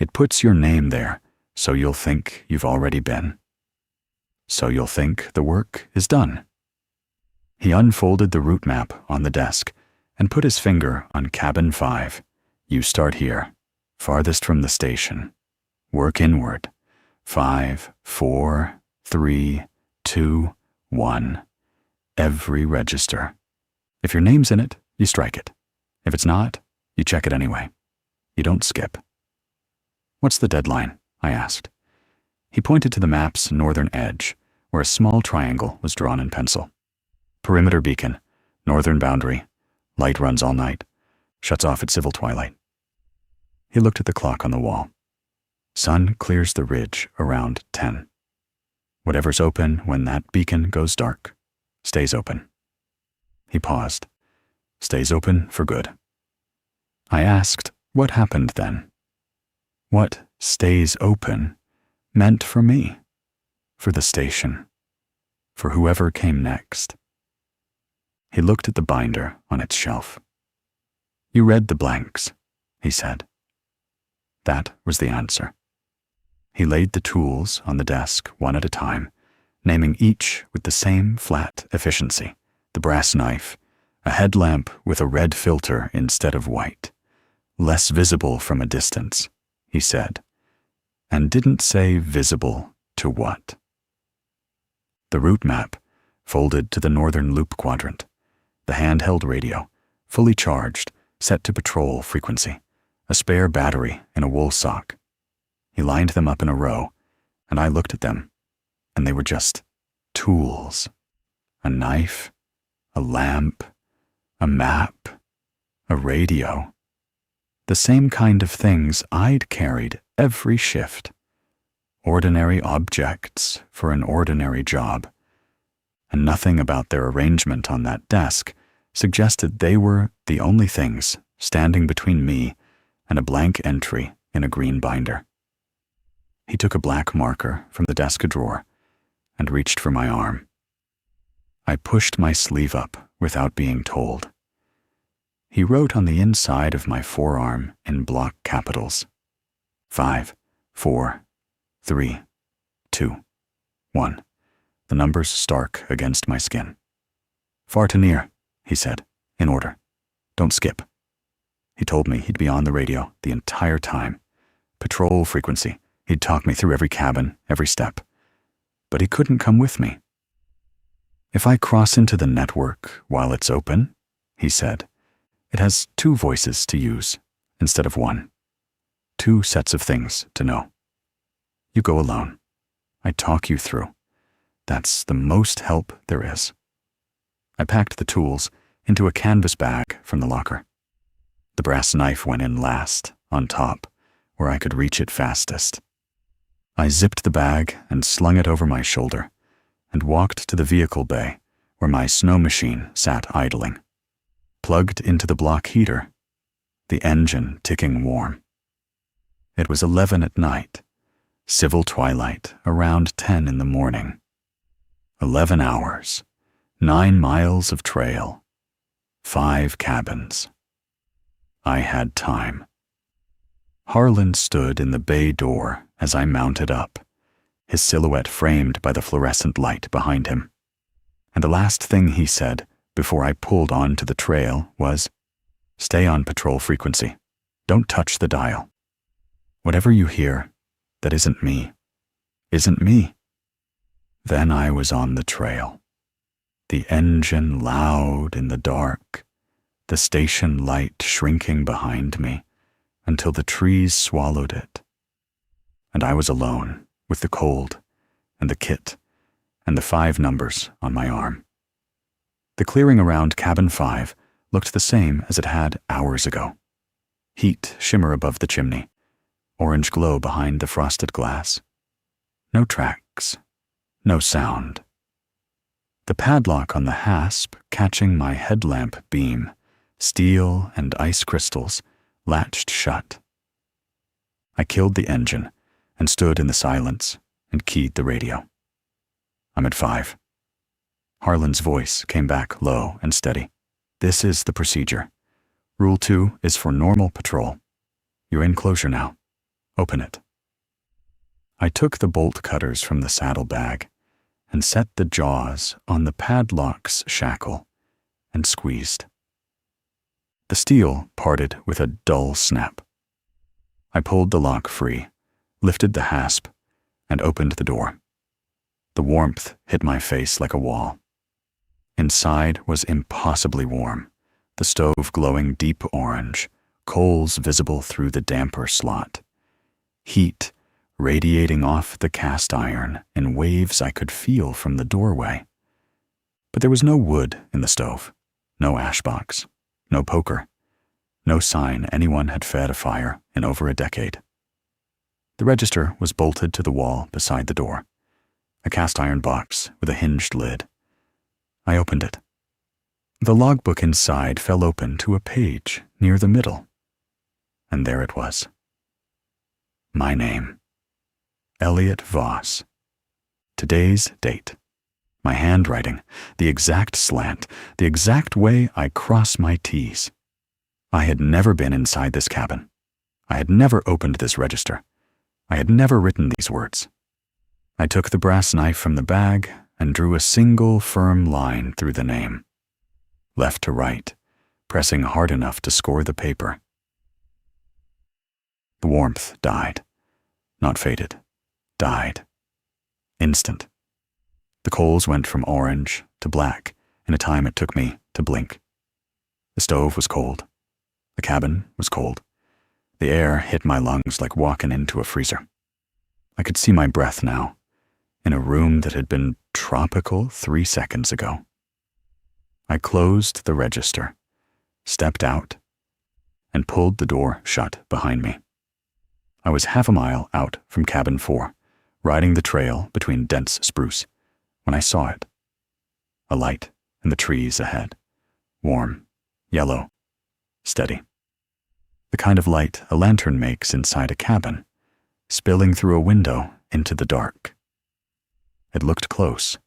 It puts your name there, so you'll think you've already been. So you'll think the work is done. He unfolded the route map on the desk and put his finger on Cabin 5. You start here, farthest from the station. Work inward. 5, 4, 3, 2, 1. Every register. If your name's in it, you strike it. If it's not, you check it anyway. You don't skip. What's the deadline? I asked. He pointed to the map's northern edge, where a small triangle was drawn in pencil. Perimeter beacon, northern boundary, Light runs all night, shuts off at civil twilight. He looked at the clock on the wall. Sun clears the ridge around 10. Whatever's open when that beacon goes dark stays open. He paused. Stays open for good. I asked, what happened then? What stays open meant for me, for the station, for whoever came next. He looked at the binder on its shelf. You read the blanks, he said. That was the answer. He laid the tools on the desk one at a time, naming each with the same flat efficiency: the brass knife, a headlamp with a red filter instead of white, less visible from a distance, he said, and didn't say visible to what. The route map folded to the northern loop quadrant, the handheld radio, fully charged, set to patrol frequency, a spare battery in a wool sock. He lined them up in a row, and I looked at them, and they were just tools. A knife, a lamp, a map, a radio. The same kind of things I'd carried every shift. Ordinary objects for an ordinary job. And nothing about their arrangement on that desk suggested they were the only things standing between me and a blank entry in a green binder. He took a black marker from the desk drawer and reached for my arm. I pushed my sleeve up without being told. He wrote on the inside of my forearm in block capitals: 5, 4, 3, 2, 1. The numbers stark against my skin. Far to near, he said, in order. Don't skip. He told me he'd be on the radio the entire time. Patrol frequency. He'd talk me through every cabin, every step. But he couldn't come with me. If I cross into the network while it's open, he said, it has 2 voices to use instead of 1. 2 sets of things to know. You go alone. I talk you through. That's the most help there is. I packed the tools into a canvas bag from the locker. The brass knife went in last, on top, where I could reach it fastest. I zipped the bag and slung it over my shoulder and walked to the vehicle bay where my snow machine sat idling, plugged into the block heater, the engine ticking warm. It was 11 at night, civil twilight around 10 in the morning. 11 hours, 9 miles of trail, 5 cabins. I had time. Harlan stood in the bay door as I mounted up, his silhouette framed by the fluorescent light behind him. And the last thing he said before I pulled onto the trail was, "Stay on patrol frequency. Don't touch the dial. Whatever you hear that isn't me, isn't me." Then I was on the trail. The engine loud in the dark, the station light shrinking behind me until the trees swallowed it. And I was alone with the cold and the kit and the 5 numbers on my arm. The clearing around cabin 5 looked the same as it had hours ago. Heat shimmer above the chimney, orange glow behind the frosted glass. No tracks, no sound. The padlock on the hasp catching my headlamp beam, steel and ice crystals, latched shut. I killed the engine and stood in the silence and keyed the radio. I'm at 5. Harlan's voice came back low and steady. This is the procedure. Rule 2 is for normal patrol. You're in closure now. Open it. I took the bolt cutters from the saddlebag and set the jaws on the padlock's shackle and squeezed. The steel parted with a dull snap. I pulled the lock free, lifted the hasp, and opened the door. The warmth hit my face like a wall. Inside was impossibly warm, the stove glowing deep orange, coals visible through the damper slot. Heat radiating off the cast iron in waves I could feel from the doorway. But there was no wood in the stove, no ash box, No poker. No sign anyone had fed a fire in over a decade. The register was bolted to the wall beside the door, a cast-iron box with a hinged lid. I opened it. The logbook inside fell open to a page near the middle, and there it was. My name. Elliot Voss. Today's date. My handwriting, the exact slant, the exact way I cross my T's. I had never been inside this cabin. I had never opened this register. I had never written these words. I took the brass knife from the bag and drew a single firm line through the name. Left to right, pressing hard enough to score the paper. The warmth died. Not faded. Died. Instant. The coals went from orange to black in a time it took me to blink. The stove was cold. The cabin was cold. The air hit my lungs like walking into a freezer. I could see my breath now, in a room that had been tropical 3 seconds ago. I closed the register, stepped out, and pulled the door shut behind me. I was half a mile out from cabin 4, riding the trail between dense spruce, when I saw it. A light in the trees ahead, warm, yellow, steady. The kind of light a lantern makes inside a cabin, spilling through a window into the dark. It looked close.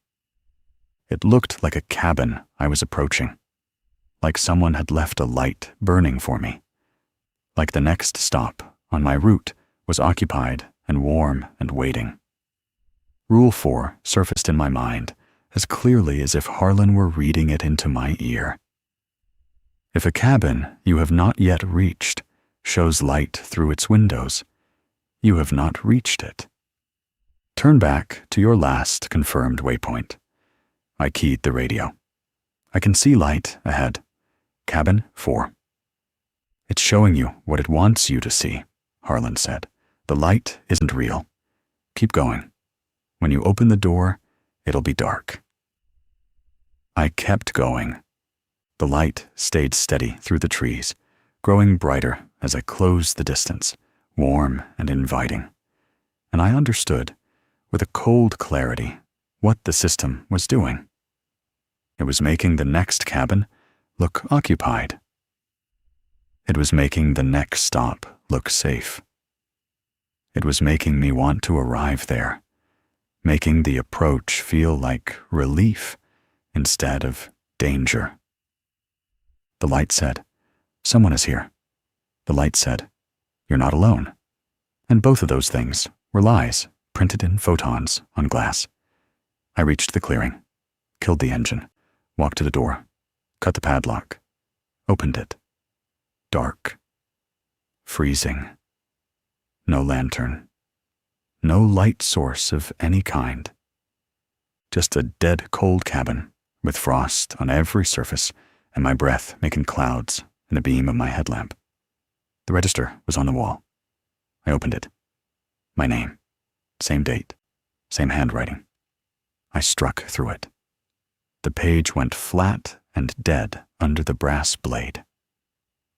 It looked like a cabin I was approaching, like someone had left a light burning for me, like the next stop on my route was occupied and warm and waiting. Rule 4 surfaced in my mind as clearly as if Harlan were reading it into my ear. If a cabin you have not yet reached shows light through its windows, you have not reached it. Turn back to your last confirmed waypoint. I keyed the radio. I can see light ahead. Cabin 4. It's showing you what it wants you to see, Harlan said. The light isn't real. Keep going. When you open the door, it'll be dark. I kept going. The light stayed steady through the trees, growing brighter as I closed the distance, warm and inviting. And I understood, with a cold clarity, what the system was doing. It was making the next cabin look occupied. It was making the next stop look safe. It was making me want to arrive there, making the approach feel like relief instead of danger. The light said, "Someone is here." The light said, "You're not alone." And both of those things were lies printed in photons on glass. I reached the clearing, killed the engine, walked to the door, cut the padlock, opened it. Dark. Freezing. No lantern. No light source of any kind. Just a dead cold cabin with frost on every surface and my breath making clouds in the beam of my headlamp. The register was on the wall. I opened it. My name. Same date. Same handwriting. I struck through it. The page went flat and dead under the brass blade.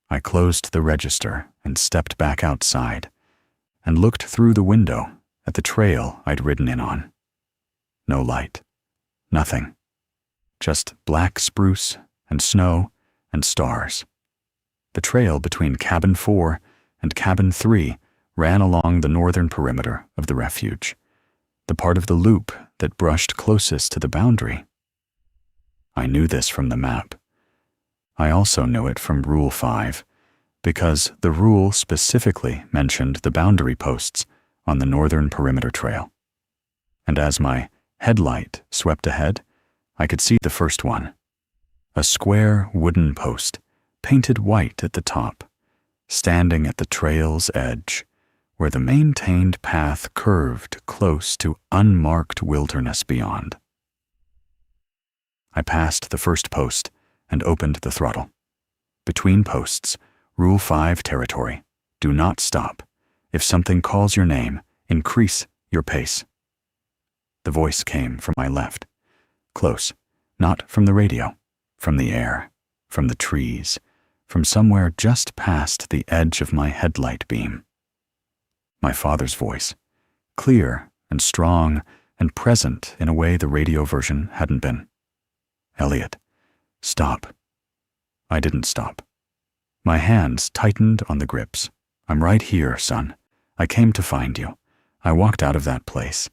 I closed the register and stepped back outside and looked through the window at the trail I'd ridden in on. No light. Nothing. Just black spruce and snow and stars. The trail between cabin 4 and cabin 3 ran along the northern perimeter of the refuge, the part of the loop that brushed closest to the boundary. I knew this from the map. I also knew it from Rule 5, because the rule specifically mentioned the boundary posts on the northern perimeter trail. And as my headlight swept ahead, I could see the first one. A square wooden post, painted white at the top, standing at the trail's edge, where the maintained path curved close to unmarked wilderness beyond. I passed the first post and opened the throttle. Between posts, Rule 5 territory. Do not stop. If something calls your name, increase your pace. The voice came from my left. Close, not from the radio, from the air, from the trees, from somewhere just past the edge of my headlight beam. My father's voice, clear and strong and present in a way the radio version hadn't been. "Elliot, stop." I didn't stop. My hands tightened on the grips. "I'm right here, son. I came to find you. I walked out of that place.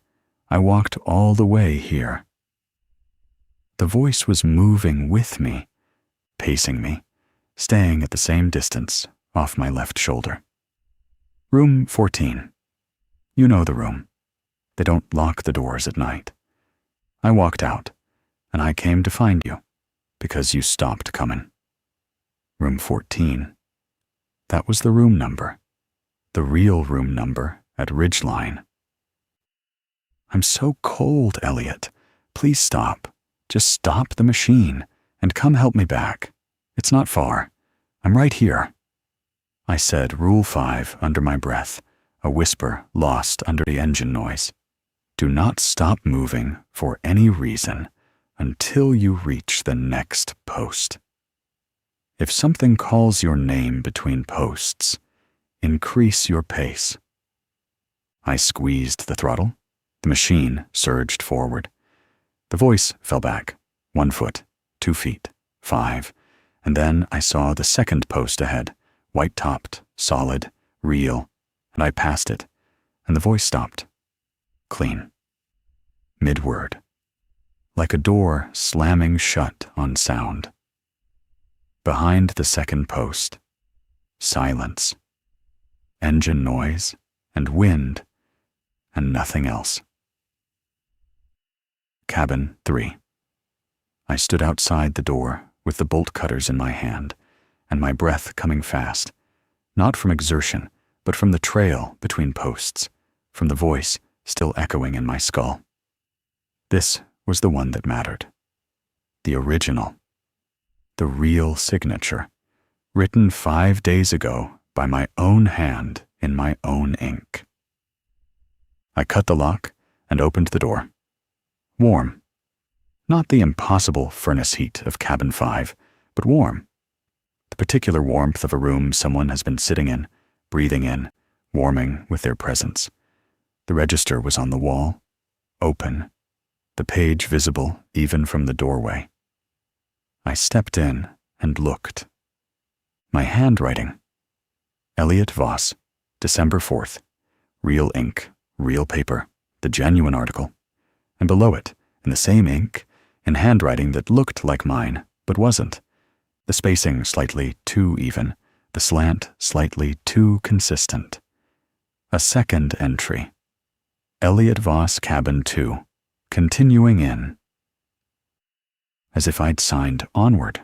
I walked all the way here." The voice was moving with me, pacing me, staying at the same distance off my left shoulder. "Room 14. You know the room. They don't lock the doors at night. I walked out, and I came to find you, because you stopped coming. Room 14. That was the room number, the real room number at Ridgeline. "I'm so cold, Elliot. Please stop. Just stop the machine and come help me back. It's not far. I'm right here." I said Rule 5 under my breath, a whisper lost under the engine noise. "Do not stop moving for any reason until you reach the next post. If something calls your name between posts, increase your pace." I squeezed the throttle. The machine surged forward. The voice fell back, 1 foot, 2 feet, 5, and then I saw the second post ahead, white-topped, solid, real, and I passed it, and the voice stopped. Clean. Mid-word. Like a door slamming shut on sound. Behind the second post, silence. Engine noise and wind and nothing else. Cabin 3. I stood outside the door with the bolt cutters in my hand and my breath coming fast, not from exertion, but from the trail between posts, from the voice still echoing in my skull. This was the one that mattered. The original. The real signature, written 5 days ago by my own hand in my own ink. I cut the lock and opened the door. Warm. Not the impossible furnace heat of cabin 5, but warm. The particular warmth of a room someone has been sitting in, breathing in, warming with their presence. The register was on the wall, open, the page visible even from the doorway. I stepped in and looked. My handwriting. Elliot Voss, December 4th. Real ink, real paper, the genuine article. And below it, in the same ink, in handwriting that looked like mine, but wasn't. The spacing slightly too even, the slant slightly too consistent. A second entry. Elliot Voss, Cabin 2, continuing in. As if I'd signed onward.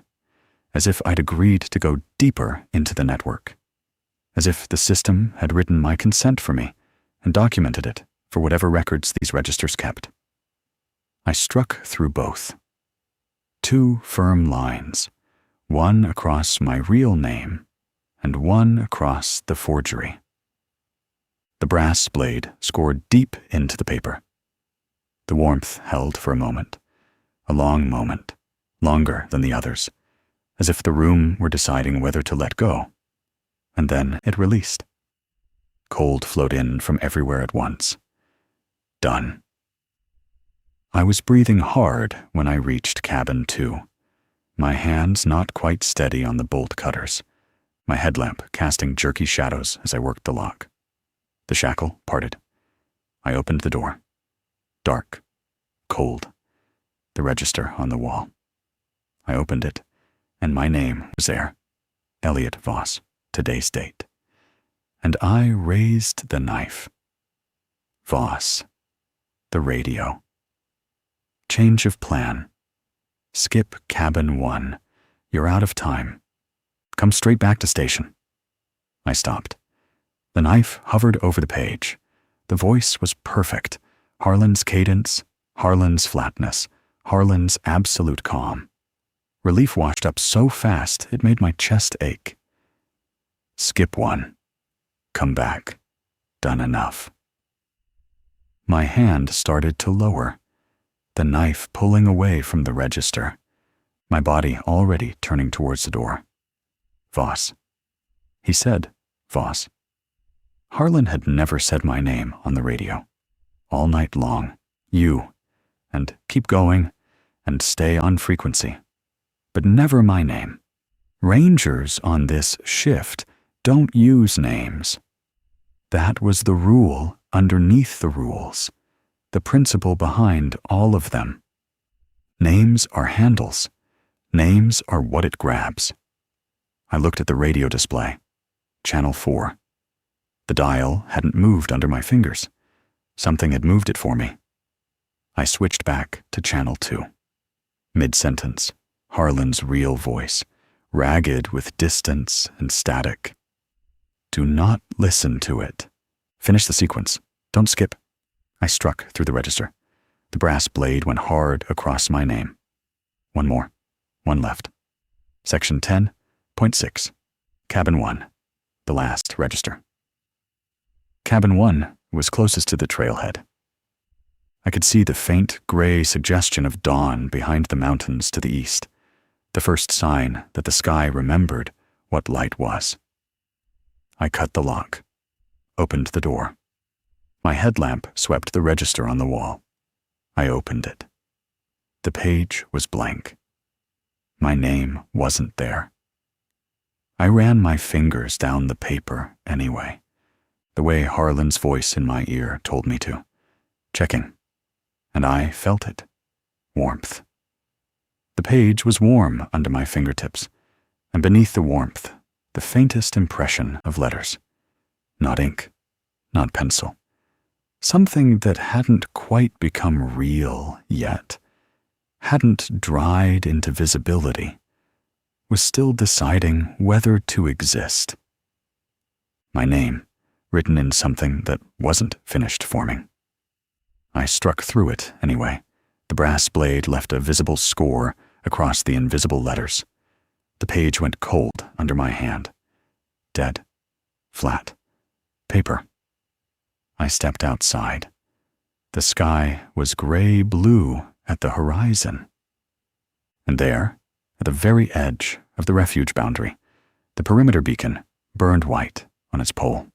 As if I'd agreed to go deeper into the network. As if the system had written my consent for me and documented it for whatever records these registers kept. I struck through both. 2 firm lines, one across my real name and one across the forgery. The brass blade scored deep into the paper. The warmth held for a moment, a long moment, longer than the others, as if the room were deciding whether to let go. And then it released. Cold flowed in from everywhere at once. Done. I was breathing hard when I reached cabin 2, my hands not quite steady on the bolt cutters, my headlamp casting jerky shadows as I worked the lock. The shackle parted. I opened the door. Dark. Cold. The register on the wall. I opened it, and my name was there. Elliot Voss, today's date. And I raised the knife. Voss. The radio. Change of plan. Skip cabin 1. You're out of time. Come straight back to station. I stopped. The knife hovered over the page. The voice was perfect. Harlan's cadence, Harlan's flatness, Harlan's absolute calm. Relief washed up so fast it made my chest ache. Skip 1. Come back. Done enough. My hand started to lower, the knife pulling away from the register, my body already turning towards the door. Voss. He said, Voss. Harlan had never said my name on the radio. All night long, you, and keep going, and stay on frequency. But never my name. Rangers on this shift don't use names. That was the rule underneath the rules, the principle behind all of them. Names are handles. Names are what it grabs. I looked at the radio display. Channel 4. The dial hadn't moved under my fingers. Something had moved it for me. I switched back to Channel 2. Mid-sentence, Harlan's real voice, ragged with distance and static. Do not listen to it. Finish the sequence. Don't skip. I struck through the register. The brass blade went hard across my name. One more. One left. Section 10.6. Cabin 1. The last register. Cabin 1 was closest to the trailhead. I could see the faint gray suggestion of dawn behind the mountains to the east, the first sign that the sky remembered what light was. I cut the lock, opened the door. My headlamp swept the register on the wall. I opened it. The page was blank. My name wasn't there. I ran my fingers down the paper anyway, the way Harlan's voice in my ear told me to, checking. And I felt it. Warmth. The page was warm under my fingertips, and beneath the warmth, the faintest impression of letters. Not ink, not pencil. Something that hadn't quite become real yet, hadn't dried into visibility, was still deciding whether to exist. My name, written in something that wasn't finished forming. I struck through it anyway. The brass blade left a visible score across the invisible letters. The page went cold under my hand. Dead. Flat. Paper. I stepped outside. The sky was gray-blue at the horizon. And there, at the very edge of the refuge boundary, the perimeter beacon burned white on its pole.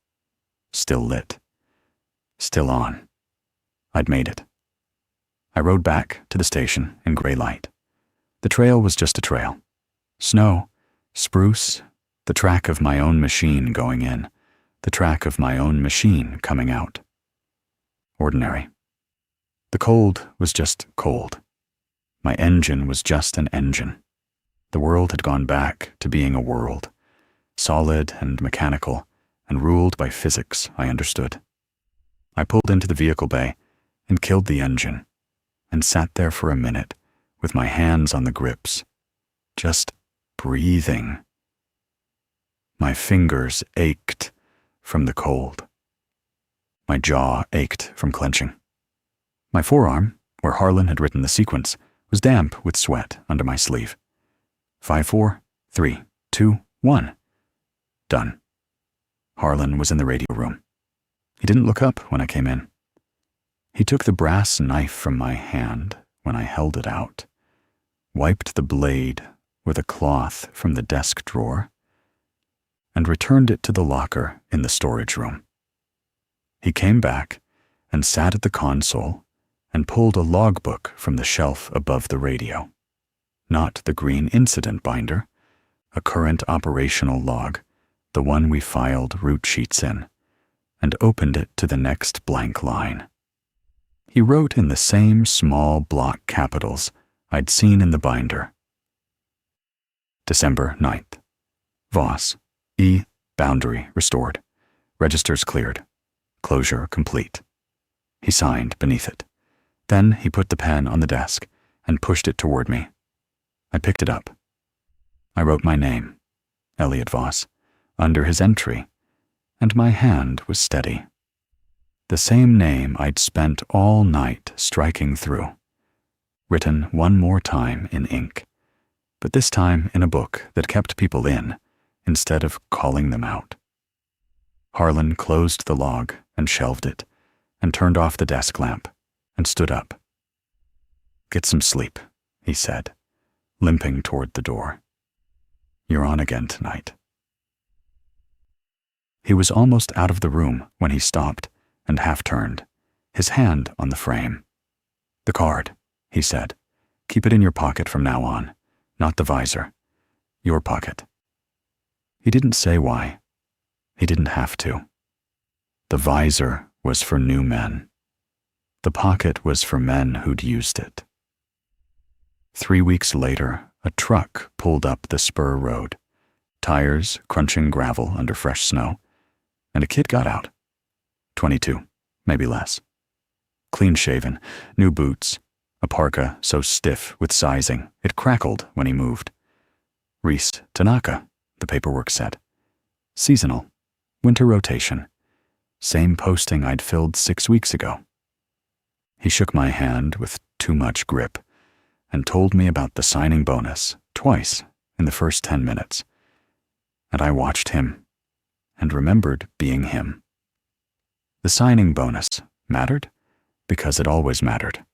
Still lit. Still on. I'd made it. I rode back to the station in gray light. The trail was just a trail. Snow, spruce, the track of my own machine going in, the track of my own machine coming out. Ordinary. The cold was just cold. My engine was just an engine. The world had gone back to being a world, solid and mechanical, and ruled by physics I understood. I pulled into the vehicle bay and killed the engine, and sat there for a minute with my hands on the grips, just breathing. My fingers ached from the cold. My jaw ached from clenching. My forearm, where Harlan had written the sequence, was damp with sweat under my sleeve. 5, 4, 3, 2, 1. Done. Harlan was in the radio room. He didn't look up when I came in. He took the brass knife from my hand when I held it out, wiped the blade with a cloth from the desk drawer, and returned it to the locker in the storage room. He came back and sat at the console and pulled a logbook from the shelf above the radio. Not the green incident binder, a current operational log, the one we filed route sheets in, and opened it to the next blank line. He wrote in the same small block capitals I'd seen in the binder. December 9th. Voss. E. Boundary restored. Registers cleared. Closure complete. He signed beneath it. Then he put the pen on the desk and pushed it toward me. I picked it up. I wrote my name, Elliot Voss, under his entry, and my hand was steady. The same name I'd spent all night striking through, written one more time in ink, but this time in a book that kept people in instead of calling them out. Harlan closed the log and shelved it, and turned off the desk lamp, and stood up. "Get some sleep," he said, limping toward the door. "You're on again tonight." He was almost out of the room when he stopped and half-turned, his hand on the frame. "The card," he said. "Keep it in your pocket from now on, not the visor. Your pocket." He didn't say why. He didn't have to. The visor was for new men. The pocket was for men who'd used it. 3 weeks later, a truck pulled up the spur road, tires crunching gravel under fresh snow, and a kid got out. 22, maybe less. Clean-shaven, new boots, a parka so stiff with sizing it crackled when he moved. Reese Tanaka, the paperwork said. Seasonal, winter rotation, same posting I'd filled 6 weeks ago. He shook my hand with too much grip and told me about the signing bonus twice in the first 10 minutes. And I watched him and remembered being him. The signing bonus mattered because it always mattered.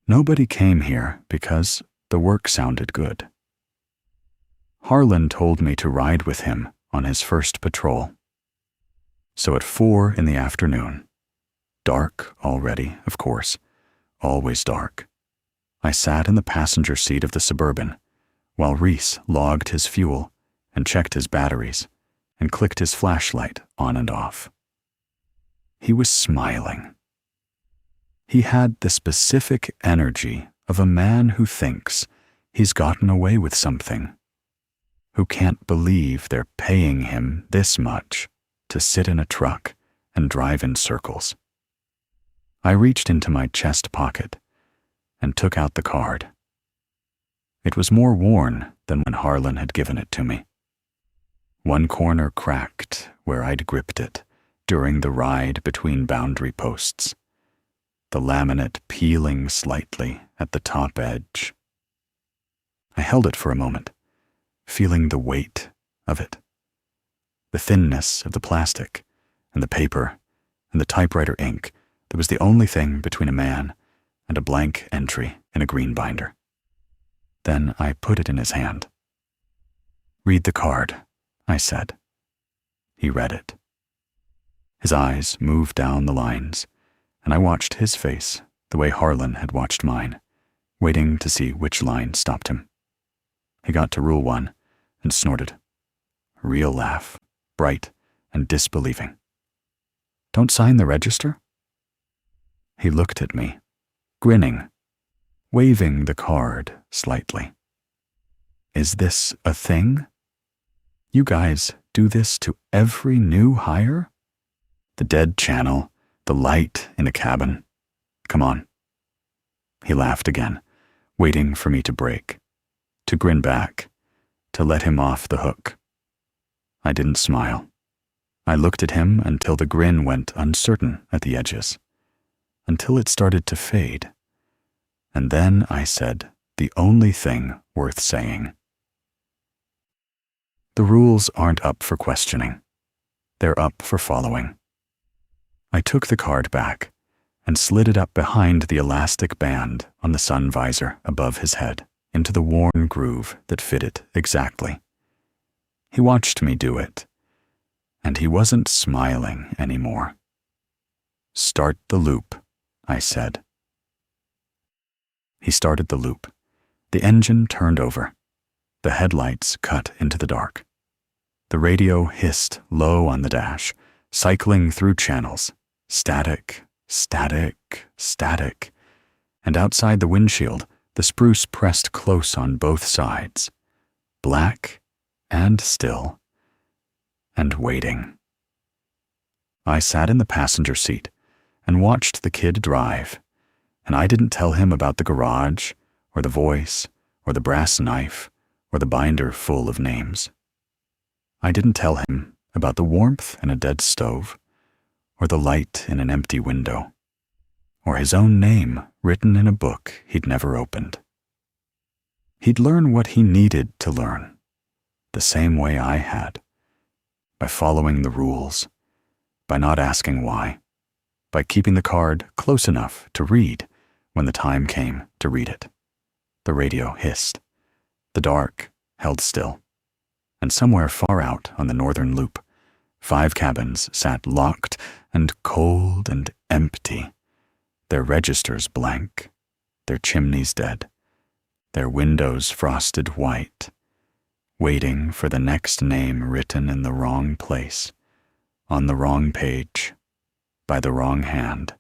Nobody came here because the work sounded good. Harlan told me to ride with him on his first patrol. So at 4 in the afternoon, dark already, of course, always dark, I sat in the passenger seat of the Suburban while Reese logged his fuel and checked his batteries and clicked his flashlight on and off. He was smiling. He had the specific energy of a man who thinks he's gotten away with something, who can't believe they're paying him this much to sit in a truck and drive in circles. I reached into my chest pocket and took out the card. It was more worn than when Harlan had given it to me. One corner cracked where I'd gripped it during the ride between boundary posts, the laminate peeling slightly at the top edge. I held it for a moment, feeling the weight of it, the thinness of the plastic and the paper and the typewriter ink that was the only thing between a man and a blank entry in a green binder. Then I put it in his hand. "Read the card," I said. He read it. His eyes moved down the lines, and I watched his face the way Harlan had watched mine, waiting to see which line stopped him. He got to Rule 1 and snorted. A real laugh, bright and disbelieving. "Don't sign the register?" He looked at me, grinning, waving the card slightly. "Is this a thing? You guys do this to every new hire? The dead channel, the light in the cabin. Come on." He laughed again, waiting for me to break, to grin back, to let him off the hook. I didn't smile. I looked at him until the grin went uncertain at the edges, until it started to fade. And then I said the only thing worth saying. The rules aren't up for questioning. They're up for following. I took the card back and slid it up behind the elastic band on the sun visor above his head into the worn groove that fit it exactly. He watched me do it, and he wasn't smiling anymore. "Start the loop," I said. He started the loop. The engine turned over. The headlights cut into the dark. The radio hissed low on the dash, cycling through channels, static, static, static, and outside the windshield, the spruce pressed close on both sides, black and still, and waiting. I sat in the passenger seat and watched the kid drive, and I didn't tell him about the garage, or the voice, or the brass knife, or the binder full of names. I didn't tell him about the warmth in a dead stove, or the light in an empty window, or his own name written in a book he'd never opened. He'd learn what he needed to learn, the same way I had, by following the rules, by not asking why, by keeping the card close enough to read when the time came to read it. The radio hissed. The dark held still. And somewhere far out on the northern loop, 5 cabins sat locked and cold and empty, their registers blank, their chimneys dead, their windows frosted white, waiting for the next name written in the wrong place, on the wrong page, by the wrong hand.